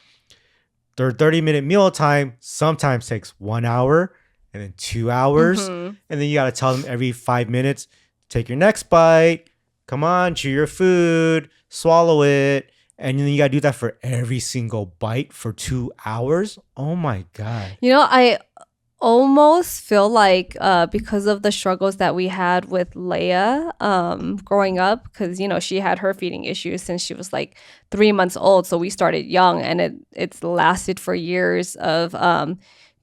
their 30-minute meal time sometimes takes 1 hour and then 2 hours. And then you got to tell them every 5 minutes, take your next bite. Come on, chew your food, swallow it. And then you got to do that for every single bite for 2 hours. Oh my God. I almost feel like because of the struggles that we had with Leia growing up, because she had her feeding issues since she was like 3 months old, so we started young, and it's lasted for years of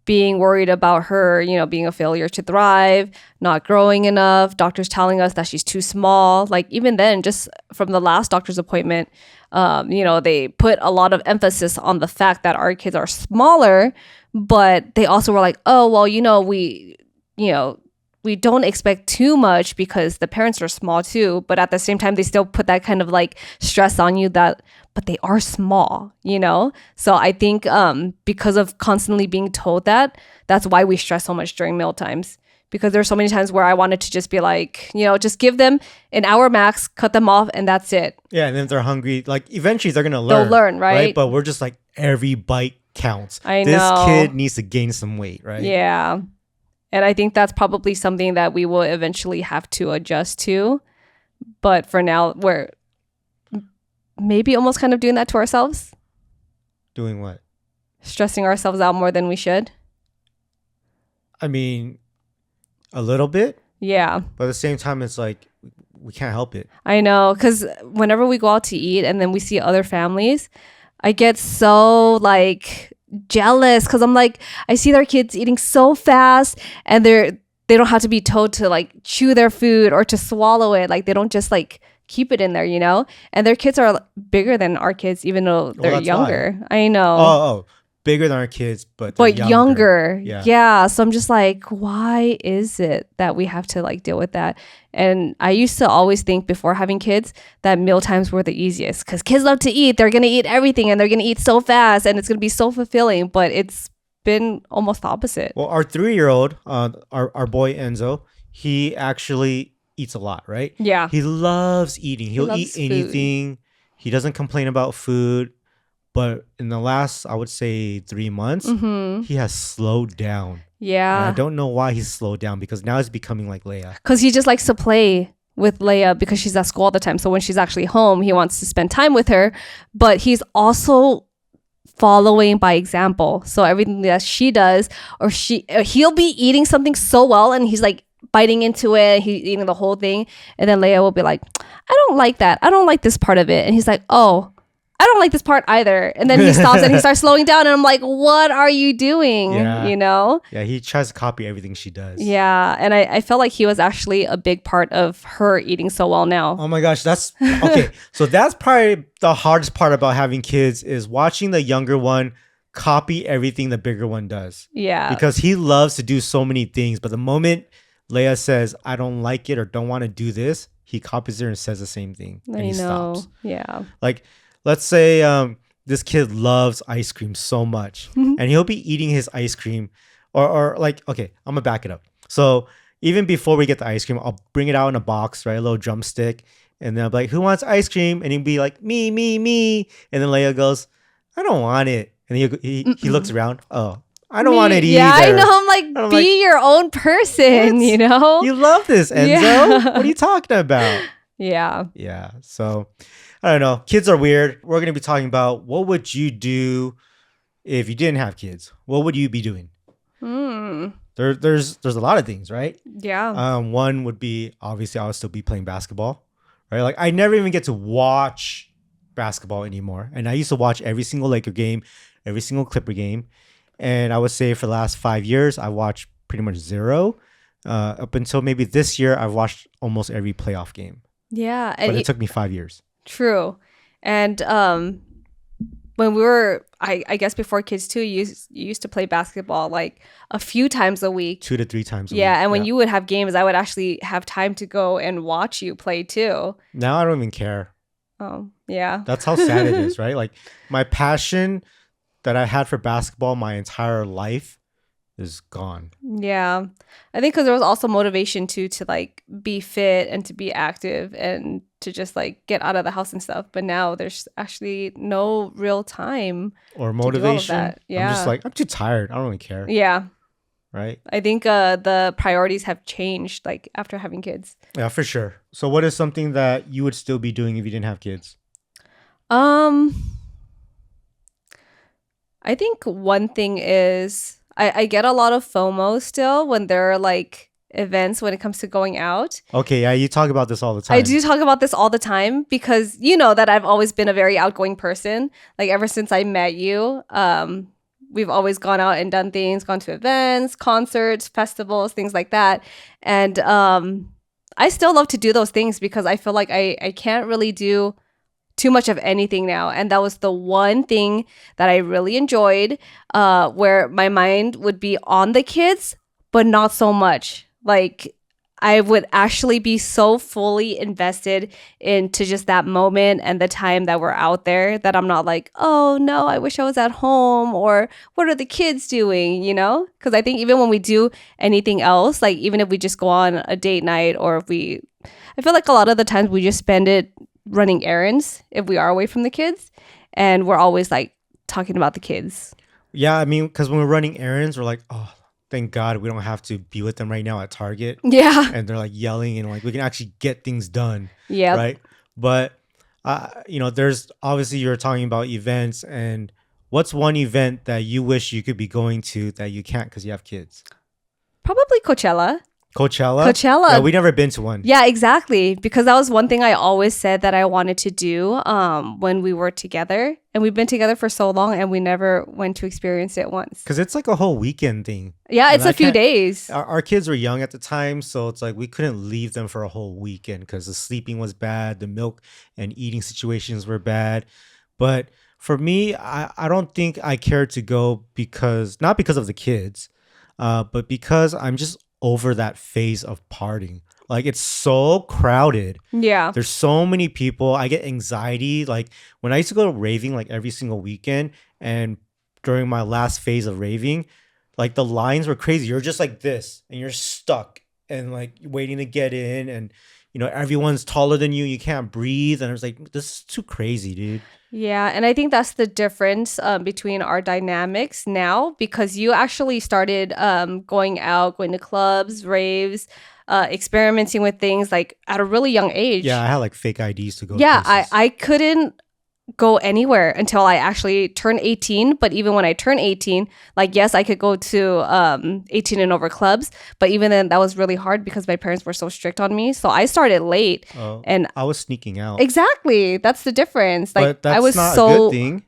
being worried about her being a failure to thrive, not growing enough, doctors telling us that she's too small. Like even then, just from the last doctor's appointment, they put a lot of emphasis on the fact that our kids are smaller, but they also were like, oh, well, we don't expect too much because the parents are small too. But at the same time, they still put that kind of like stress on you but they are small, So I think because of constantly being told that's why we stress so much during meal times. Because there's so many times where I wanted to just be like, just give them an hour max, cut them off, and that's it. Yeah, and then if they're hungry, like eventually they're gonna learn. They'll learn, right? But we're just like every bite counts. I This know. kid needs to gain some weight, right? Yeah. And I think that's probably something that we will eventually have to adjust to. But for now, we're maybe almost kind of doing that to ourselves. Doing what? Stressing ourselves out more than we should. I mean, a little bit, Yeah. but at the same time, it's like we can't help it. I know. Because whenever we go out to eat and then we see other families, I get so like jealous because I'm like, I see their kids eating so fast and they don't have to be told to like chew their food or to swallow it. Like they don't just like keep it in there, and their kids are bigger than our kids, even though they're that's younger. I know. Oh, bigger than our kids, but they're younger. Yeah. Yeah. So I'm just like, why is it that we have to like deal with that? And I used to always think before having kids that meal times were the easiest because kids love to eat. They're going to eat everything and they're going to eat so fast and it's going to be so fulfilling. But it's been almost the opposite. Well, our 3-year-old, our boy Enzo, he actually eats a lot, right? Yeah. He loves eating. He'll loves eat food. anything. He doesn't complain about food. But in the last, I would say 3 months, he has slowed down. And Yeah. I don't know why he's slowed down because now it's becoming like Leia. Because he just likes to play with Leia because she's at school all the time. So when she's actually home, he wants to spend time with her, but he's also following by example. So everything that she does, or he'll be eating something so well, and he's like biting into it, he's eating the whole thing, and then Leia will be like, I don't like that, I don't like this part of it, and he's like, oh, I don't like this part either, and then he stops and he starts slowing down, and I'm like, what are you doing? Yeah. You know? Yeah, he tries to copy everything she does. Yeah, and I felt like he was actually a big part of her eating so well now. Oh my gosh, that's okay. So that's probably the hardest part about having kids is watching the younger one copy everything the bigger one does. Yeah. Because he loves to do so many things, but the moment Leia says, I don't like it or don't want to do this, he copies her and says the same thing. And he stops. Yeah. Like, let's say this kid loves ice cream so much and he'll be eating his ice cream or like, okay, I'm gonna back it up. So even before we get the ice cream, I'll bring it out in a box, right? A little drumstick. And then I'll be like, who wants ice cream? And he'll be like, me. And then Leia goes, I don't want it. And he looks around. Oh, I don't want it either. Yeah, I know. I'm like, be your own person, what? you know? You love this, Enzo. Yeah. What are you talking about? Yeah. Yeah. So I don't know. Kids are weird. We're going to be talking about what would you do if you didn't have kids? What would you be doing? There's a lot of things, right? Yeah. One would be, obviously, I would still be playing basketball, right? Like I never even get to watch basketball anymore. And I used to watch every single Laker game, every single Clipper game. And I would say for the last 5 years, I watched pretty much zero. Up until maybe this year, I've watched almost every playoff game. Yeah. But it took me 5 years. True. And when we were, I guess before kids too, you used to play basketball like a few times a week. 2 to 3 times a week. Yeah. And when you would have games, I would actually have time to go and watch you play too. Now I don't even care. Oh, yeah. That's how sad it is, right? Like my passion that I had for basketball my entire life is gone. Yeah. I think because there was also motivation too to like be fit and to be active and to just like get out of the house and stuff. But now there's actually no real time or to do all of motivation. that. Yeah. I'm just like, I'm too tired. I don't really care. Yeah. Right? I think the priorities have changed like after having kids. Yeah, for sure. So what is something that you would still be doing if you didn't have kids? I think one thing is I get a lot of FOMO still when there are like events when it comes to going out. Okay, yeah, you talk about this all the time. I do talk about this all the time because you know that I've always been a very outgoing person. Like ever since I met you, we've always gone out and done things, gone to events, concerts, festivals, things like that. And I still love to do those things because I feel like I can't really do too much of anything now. And that was the one thing that I really enjoyed, where my mind would be on the kids, but not so much. Like I would actually be so fully invested into just that moment and the time that we're out there that I'm not like, oh no, I wish I was at home, or what are the kids doing, you know? Because I think even when we do anything else, like even if we just go on a date night or if I feel like a lot of the times we just spend it running errands if we are away from the kids, and we're always like talking about the kids. Yeah, I mean, because when we're running errands, we're like, oh, thank God we don't have to be with them right now at Target. Yeah. And they're like yelling and like we can actually get things done. Yeah. Right. But, there's obviously you're talking about events, and what's one event that you wish you could be going to that you can't because you have kids? Probably Coachella. Coachella? Yeah, we never been to one. Yeah, exactly. Because that was one thing I always said that I wanted to do when we were together. And we've been together for so long and we never went to experience it once. Because it's like a whole weekend thing. Yeah, it's a few days. Our kids were young at the time, so it's like we couldn't leave them for a whole weekend because the sleeping was bad, the milk and eating situations were bad. But for me, I don't think I cared to go not because of the kids, but because I'm just over that phase of partying. Like it's so crowded. Yeah. There's so many people. I get anxiety. Like when I used to go to raving like every single weekend, and during my last phase of raving, like the lines were crazy. You're just like this and you're stuck and like waiting to get in, and everyone's taller than you. You can't breathe. And I was like, this is too crazy, dude. Yeah, and I think that's the difference between our dynamics now, because you actually started going out, going to clubs, raves, experimenting with things like at a really young age. Yeah, I had like fake IDs to go. Yeah, places. I couldn't go anywhere until I actually turned 18. But even when I turned 18, like, yes, I could go to 18 and over clubs. But even then, that was really hard because my parents were so strict on me. So I started late. And I was sneaking out. exactly, that's the difference. Like, But that's I was not so a good thing.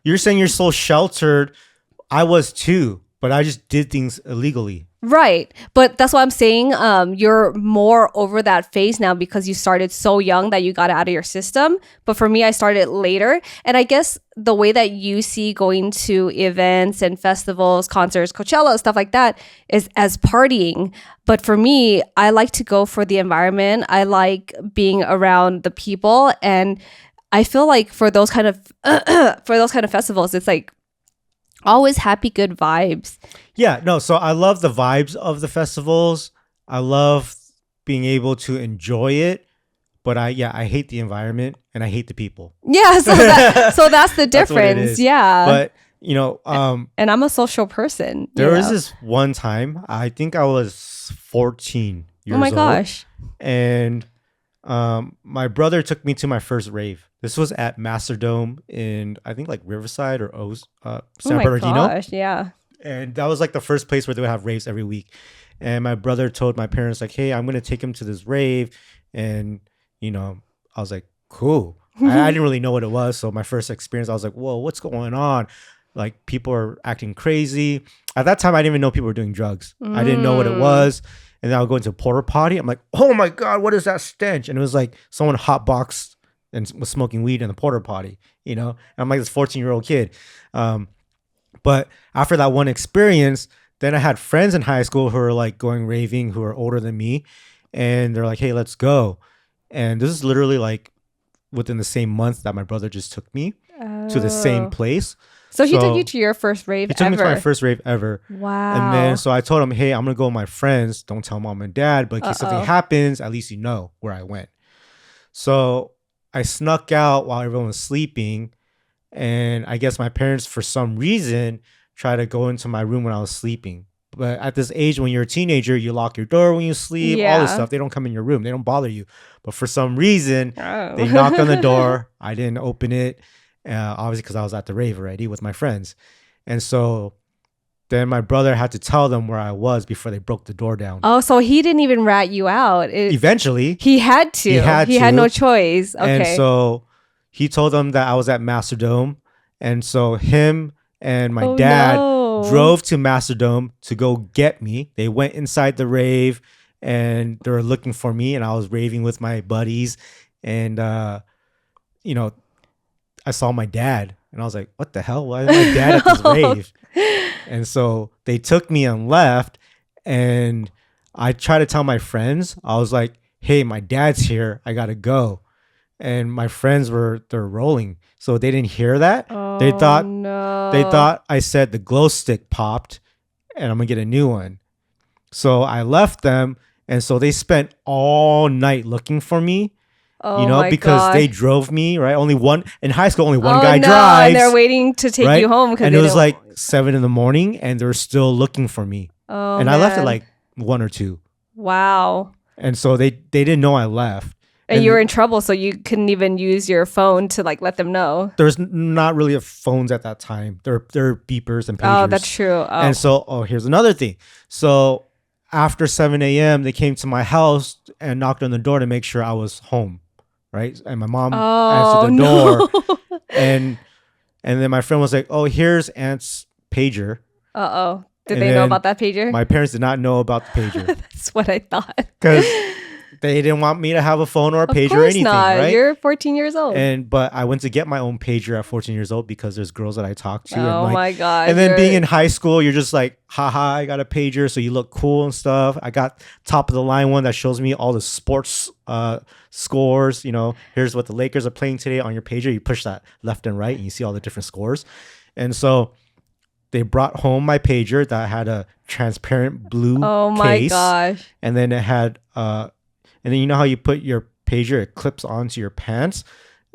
You're saying you're so sheltered. I was too, but I just did things illegally. right. But that's what I'm saying. You're more over that phase now because you started so young that you got it out of your system. But for me, I started later. And I guess the way that you see going to events and festivals, concerts, Coachella, stuff like that is as partying. But for me, I like to go for the environment. I like being around the people. And I feel like for those kind of festivals, it's like always happy, good vibes. Yeah, no, so I love the vibes of the festivals. I love being able to enjoy it, but I hate the environment and I hate the people. Yeah, so that's the That's what it difference. is. Yeah. But And I'm a social person. there was this one time, I think I was 14 years Oh my old. gosh. And my brother took me to my first rave. This was at Masterdome in, I think, like Riverside or Oh San my Bernardino. gosh. Yeah. And that was like the first place where they would have raves every week. And my brother told my parents, like, hey, I'm going to take him to this rave. And, I was like, cool. I didn't really know what it was. So my first experience, I was like, whoa, what's going on? Like, people are acting crazy. At that time, I didn't even know people were doing drugs. I didn't know what it was. And then I'll go into a porta potty. I'm like, oh my God, what is that stench? And it was like someone hotboxed and was smoking weed in the porta potty, And I'm like this 14-year-old kid. But after that one experience, then I had friends in high school who were like going raving, who are older than me. And they're like, hey, let's go. And this is literally like within the same month that my brother just took me to the same place. So he took you to your first rave He took ever? me to my first rave ever. Wow. And then so I told him, hey, I'm going to go with my friends. Don't tell mom and dad. But in case something happens, at least you know where I went. So I snuck out while everyone was sleeping. And I guess my parents, for some reason, tried to go into my room when I was sleeping. But at this age, when you're a teenager, you lock your door when you sleep, all this stuff. They don't come in your room. They don't bother you. But for some reason, they knocked on the door. I didn't open it, obviously because I was at the rave already with my friends. And so then my brother had to tell them where I was before they broke the door down. Oh, so he didn't even rat you out. Eventually. He had to. He had no choice. Okay. And so he told them that I was at Masterdome. And so him and my dad drove to Masterdome to go get me. They went inside the rave and they were looking for me, and I was raving with my buddies. And, I saw my dad and I was like, what the hell? Why is my dad at this rave? And so they took me and left. And I tried to tell my friends, I was like, hey, my dad's here. I got to go. And my friends they're rolling. So they didn't hear that. They thought I said the glow stick popped and I'm going to get a new one. So I left them. And so they spent all night looking for me. Because they drove me, right? In high school, only one guy drives. And they're waiting to take you home. And it was like 7 a.m. and they're still looking for me. Oh, and I left at like 1 or 2. Wow. And so they didn't know I left. And you were in trouble, so you couldn't even use your phone to like let them know. There's not really phones at that time. There are beepers and pagers. Oh, that's true. Oh. And so, here's another thing. So after 7 a.m., they came to my house and knocked on the door to make sure I was home, right? And my mom answered the door. And then my friend was like, oh, here's Aunt's pager. Uh-oh. Did they know about that pager? My parents did not know about the pager. That's what I thought. Because they didn't want me to have a phone or a pager or anything, not. right? You're 14 years old. But I went to get my own pager at 14 years old because there's girls that I talk to. Oh my God. And then being in high school, you're just like, haha, I got a pager, so you look cool and stuff. I got top of the line one that shows me all the sports scores. Here's what the Lakers are playing today on your pager. You push that left and right and you see all the different scores. And so they brought home my pager that had a transparent blue case. Oh my gosh. And then it had and then you know how you put your pager, it clips onto your pants.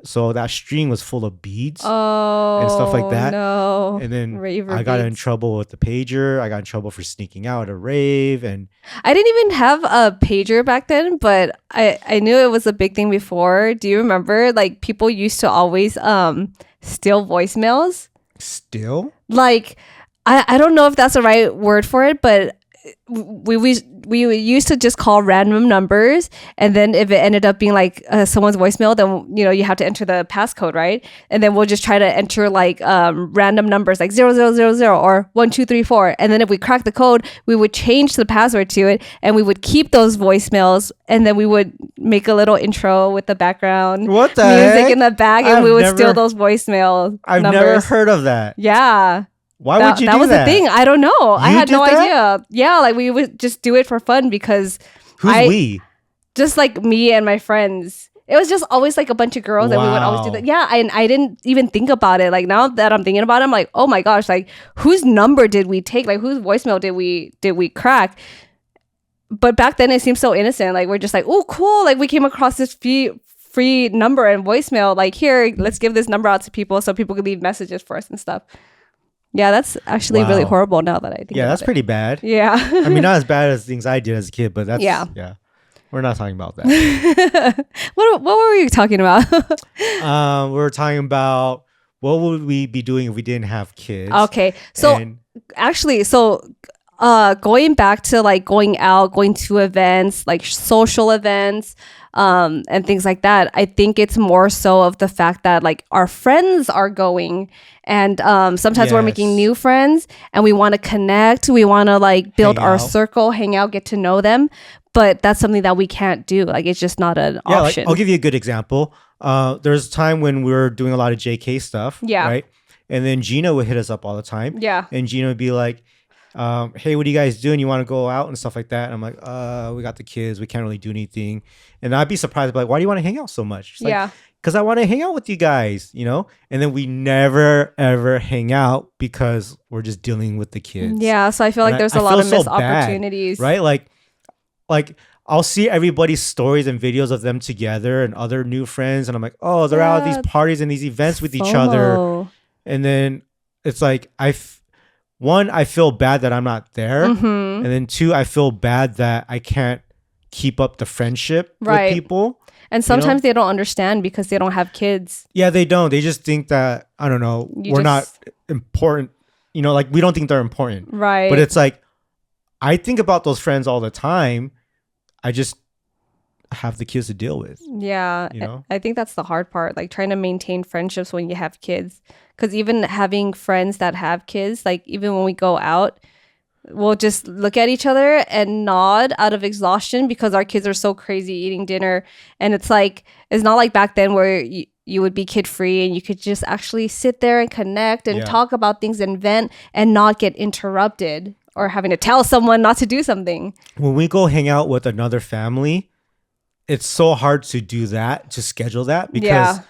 So that string was full of beads and Oh, stuff like that. no. And then Raver I got in beads. trouble with the pager. I got in trouble for sneaking out at a rave. And I didn't even have a pager back then, but I knew it was a big thing before. Do you remember? Like people used to always steal voicemails. still, Like I don't know if that's the right word for it, but we used to just call random numbers, and then if it ended up being like someone's voicemail, then you have to enter the passcode, right? And then we'll just try to enter like random numbers like 0000 or 1234, and then if we crack the code, we would change the password to it, and we would keep those voicemails, and then we would make a little intro with the background What the music heck? in the back, and I've we would never- steal those voicemail I've numbers. never heard of that. Yeah. Why would you do that was that? the thing. I don't know. I You had did no that? idea. Yeah, like we would just do it for fun because Who's I- we? just like me and my friends. It was just always like a bunch of girls and we would always do Wow. that. Yeah, and I didn't even think about it. Like now that I'm thinking about it, I'm like, oh my gosh, like whose number did we take? Like whose voicemail did we crack? But back then it seemed so innocent. Like we're just like, oh cool. Like we came across this free number and voicemail. Like here, let's give this number out to people so people could leave messages for us and stuff. Yeah, that's actually really Wow. horrible now that I think Yeah, about that's it. pretty bad. Yeah. I mean, not as bad as things I did as a kid, but that's Yeah. We're not talking about that. what were you talking about? We were talking about what would we be doing if we didn't have kids. Okay. So And- actually, going back to like going out, going to events, like social events, and things like that, I think it's more so of the fact that like our friends are going, and sometimes we're making Yes. new friends, and we want to connect, we want to like build Hang our out. circle, hang out, get to know them, but that's something that we can't do. Like it's just not an yeah, like, option. I'll give you a good example. There's a time when we were doing a lot of JK stuff. Yeah. Right. And then Gina would hit us up all the time. Yeah. And Gina would be like, hey, what are you guys doing? You want to go out and stuff like that? And I'm like, we got the kids. We can't really do anything. And I'd be surprised, I'd be like, why do you want to hang out so much? She's like, Yeah. because I want to hang out with you guys, And then we never, ever hang out because we're just dealing with the kids. Yeah, so I feel like And there's I a lot feel of so missed bad, opportunities. Right? Like I'll see everybody's stories and videos of them together and other new friends. And I'm like, oh, they're out at Yeah. these parties and these events with each other. FOMO. And then it's like, one, I feel bad that I'm not there. Mhm. And then two, I feel bad that I can't keep up the friendship Right. with people. And sometimes they don't understand because they don't have kids. Yeah, they don't. They just think that, I don't know, You we're just- not important. Like we don't think they're important. Right. But it's like, I think about those friends all the time. I just have the kids to deal with. Yeah. I think that's the hard part, like trying to maintain friendships when you have kids. Because even having friends that have kids, like even when we go out, we'll just look at each other and nod out of exhaustion because our kids are so crazy eating dinner. And it's like, it's not like back then where you would be kid free and you could just actually sit there and connect and Yeah. talk about things and vent and not get interrupted or having to tell someone not to do something. When we go hang out with another family, it's so hard to do that, to schedule that, because Yeah.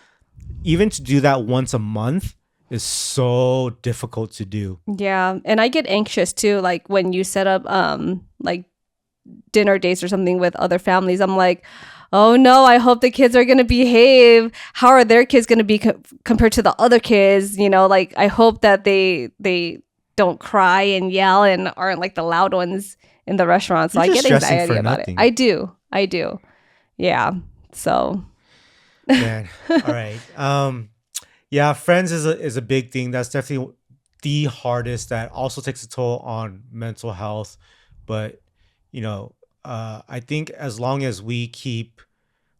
even to do that once a month is so difficult to do. Yeah, and I get anxious too. Like when you set up like dinner dates or something with other families, I'm like, oh no, I hope the kids are gonna behave. How are their kids gonna be compared to the other kids? Like I hope that they don't cry and yell and aren't like the loud ones in the restaurant. So You're I just get stressing anxiety for about nothing. it. I do. Yeah. So Man, all right. Yeah, friends is a big thing. That's definitely the hardest. That also takes a toll on mental health. But I think as long as we keep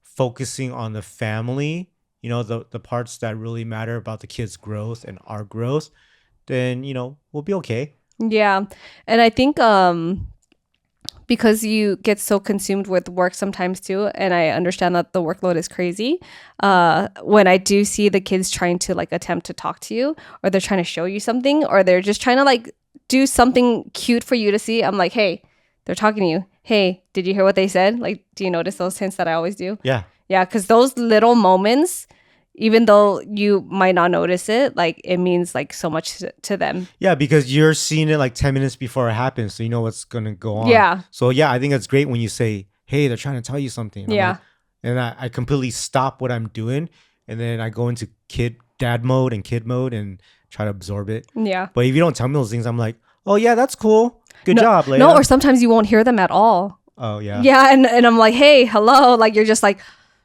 focusing on the family, the parts that really matter about the kids' growth and our growth, then we'll be okay. yeah, and I think because you get so consumed with work sometimes too, and I understand that the workload is crazy. When I do see the kids trying to like attempt to talk to you, or they're trying to show you something, or they're just trying to like do something cute for you to see, I'm like, hey, they're talking to you. Hey, did you hear what they said? Like, do you notice those hints that I always do? Yeah. Yeah, because those little moments, even though you might not notice it, like it means like so much to them. Yeah, because you're seeing it like 10 minutes before it happens, so you know what's gonna go on. Yeah. So yeah, I think it's great when you say, "Hey, they're trying to tell you something." I'm Yeah. like- and I completely stop what I'm doing and then I go into dad mode and kid mode and try to absorb it. Yeah. But if you don't tell me those things, I'm like, oh yeah, that's cool. Good No, job, Leia. no, or sometimes you won't hear them at all. Oh yeah. Yeah, and I'm like, hey, hello. Like you're just like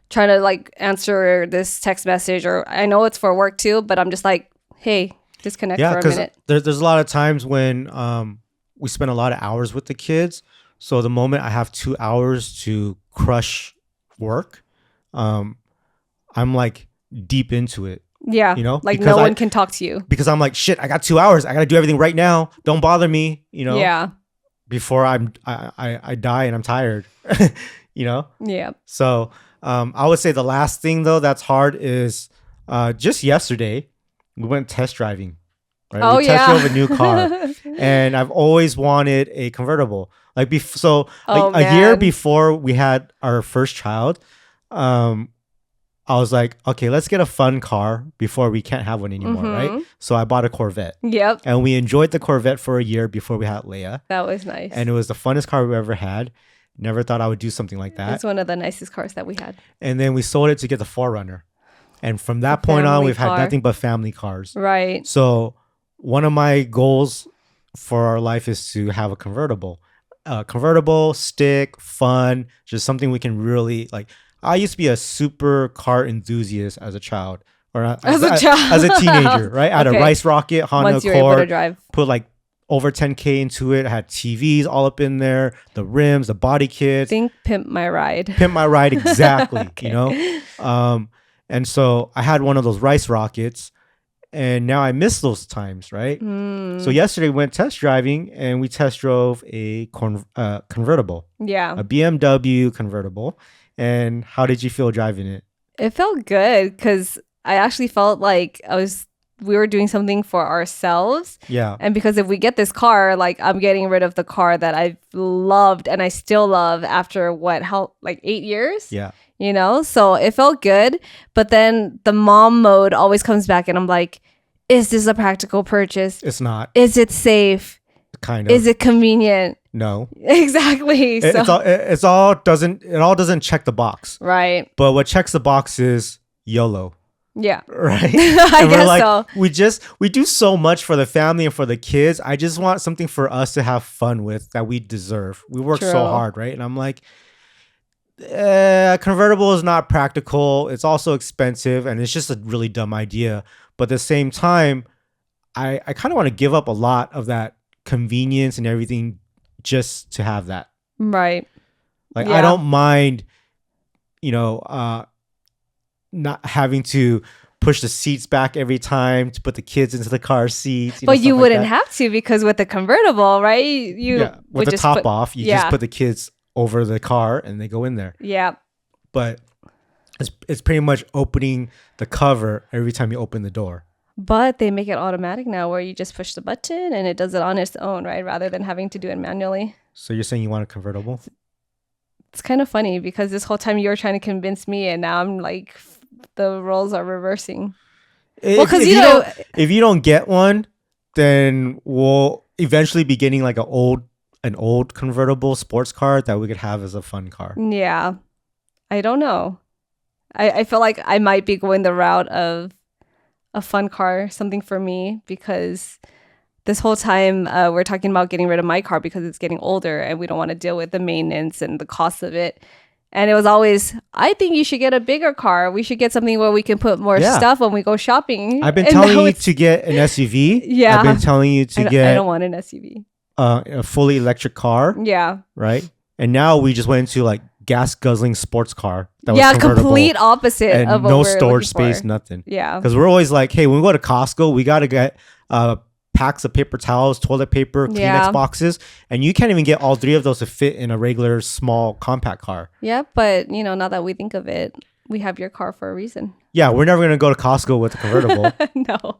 trying to like answer this text message, or I know it's for work too, but I'm just like, hey, disconnect Yeah, for a because minute. there's a lot of times when we spend a lot of hours with the kids. So the moment I have 2 hours to crush work, I'm like deep into it. Yeah, You know, like because no one can talk to you. because I'm like, shit, I got 2 hours. I got to do everything right now. Don't bother me. Yeah, Before I die and I'm tired. yeah. So I would say the last thing though that's hard is just yesterday we went test driving. Right? Oh, We test yeah. drove a new car, and I've always wanted a convertible. Like Oh, a year man. before we had our first child, I was like, okay, let's get a fun car before we can't have one anymore, right? So I bought a Corvette, Yep, and we enjoyed the Corvette for a year before we had Leia, that was nice. and it was the funnest car we ever had. Never thought I would do something like that. It's one of the nicest cars that we had. And then we sold it to get the 4Runner, and from that point on, family we've had car. nothing but family cars. Right. So one of my goals for our life is to have a convertible. Convertible, stick, fun, just something we can really like. I used to be a super car enthusiast as a child, or As a child. as a teenager, right? I had Okay. a Rice Rocket, Honda Once you're able to Accord, drive. put like over 10K into it. I had TVs all up in there, the rims, the body kits. Think Pimp My Ride. Pimp my ride exactly, and so I had one of those Rice Rockets, and now I miss those times, right? So yesterday we went test driving, and we test drove a convertible, Yeah. a BMW convertible. And how did you feel driving it? It felt good because I actually felt like we were doing something for ourselves. Yeah, And because if we get this car, like I'm getting rid of the car that I've loved and I still love after like 8 years? yeah. So it felt good. But then the mom mode always comes back and I'm like, is this a practical purchase? It's not Is it safe? kind of. Is it convenient? No, Exactly. it all doesn't check the box. Right. But what checks the box is YOLO. Yeah. Right? I And we're guess like, so. we do so much for the family and for the kids. I just want something for us to have fun with that we deserve. We work so True. hard, right? And I'm like, convertible is not practical. It's also expensive, and it's just a really dumb idea. But at the same time, I kind of want to give up a lot of that convenience and everything just to have that. Right. Like, Yeah. I don't mind, not having to push the seats back every time to put the kids into the car seats. But you stuff like wouldn't that. have to because with the convertible, right? You Yeah, would with the just top put- off, you yeah. just put the kids over the car and they go in there. Yeah. But it's pretty much opening the cover every time you open the door. But they make it automatic now where you just push the button and it does it on its own, right? Rather than having to do it manually. So you're saying you want a convertible? It's kind of funny because this whole time you were trying to convince me and now I'm like, the roles are reversing. If, 'cause if you you know- if you don't get one, then we'll eventually be getting like an old convertible sports car that we could have as a fun car. Yeah. I don't know. I feel like I might be going the route of a fun car, something for me, because this whole time we're talking about getting rid of my car because it's getting older and we don't want to deal with the maintenance and the cost of it. And it was always, I think you should get a bigger car. We should get something where we can put more Yeah. stuff when we go shopping. I've been And telling now you it's- to get an SUV. Yeah. I've been telling you to I get don't want an SUV. a fully electric car, Yeah. right? And now we just went into like gas guzzling sports car that was Yeah, convertible complete opposite and of what no we're storage looking space, for. nothing. Yeah. Because we're always like, hey, when we go to Costco, we got to get packs of paper towels, toilet paper, Kleenex Yeah. boxes, and you can't even get all three of those to fit in a regular small compact car. Yeah, but now that we think of it, we have your car for a reason. Yeah, we're never gonna go to Costco with a convertible, No,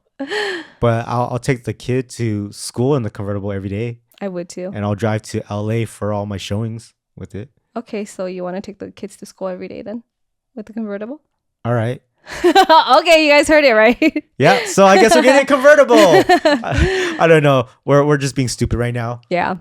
but I'll take the kid to school in the convertible every day, I would too. and I'll drive to LA for all my showings with it. Okay, so you want to take the kids to school every day then with the convertible? All right. Okay, you guys heard it, right? Yeah, so I guess we're getting a convertible. I don't know. We're just being stupid right now. Yeah.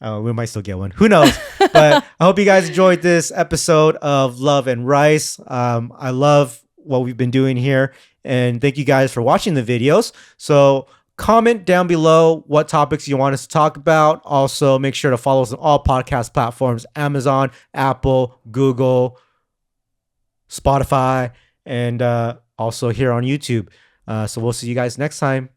We might still get one. Who knows? But I hope you guys enjoyed this episode of Love and Rice. I love what we've been doing here. And thank you guys for watching the videos. So comment down below what topics you want us to talk about. Also, make sure to follow us on all podcast platforms: Amazon, Apple, Google, Spotify, and also here on YouTube. So we'll see you guys next time.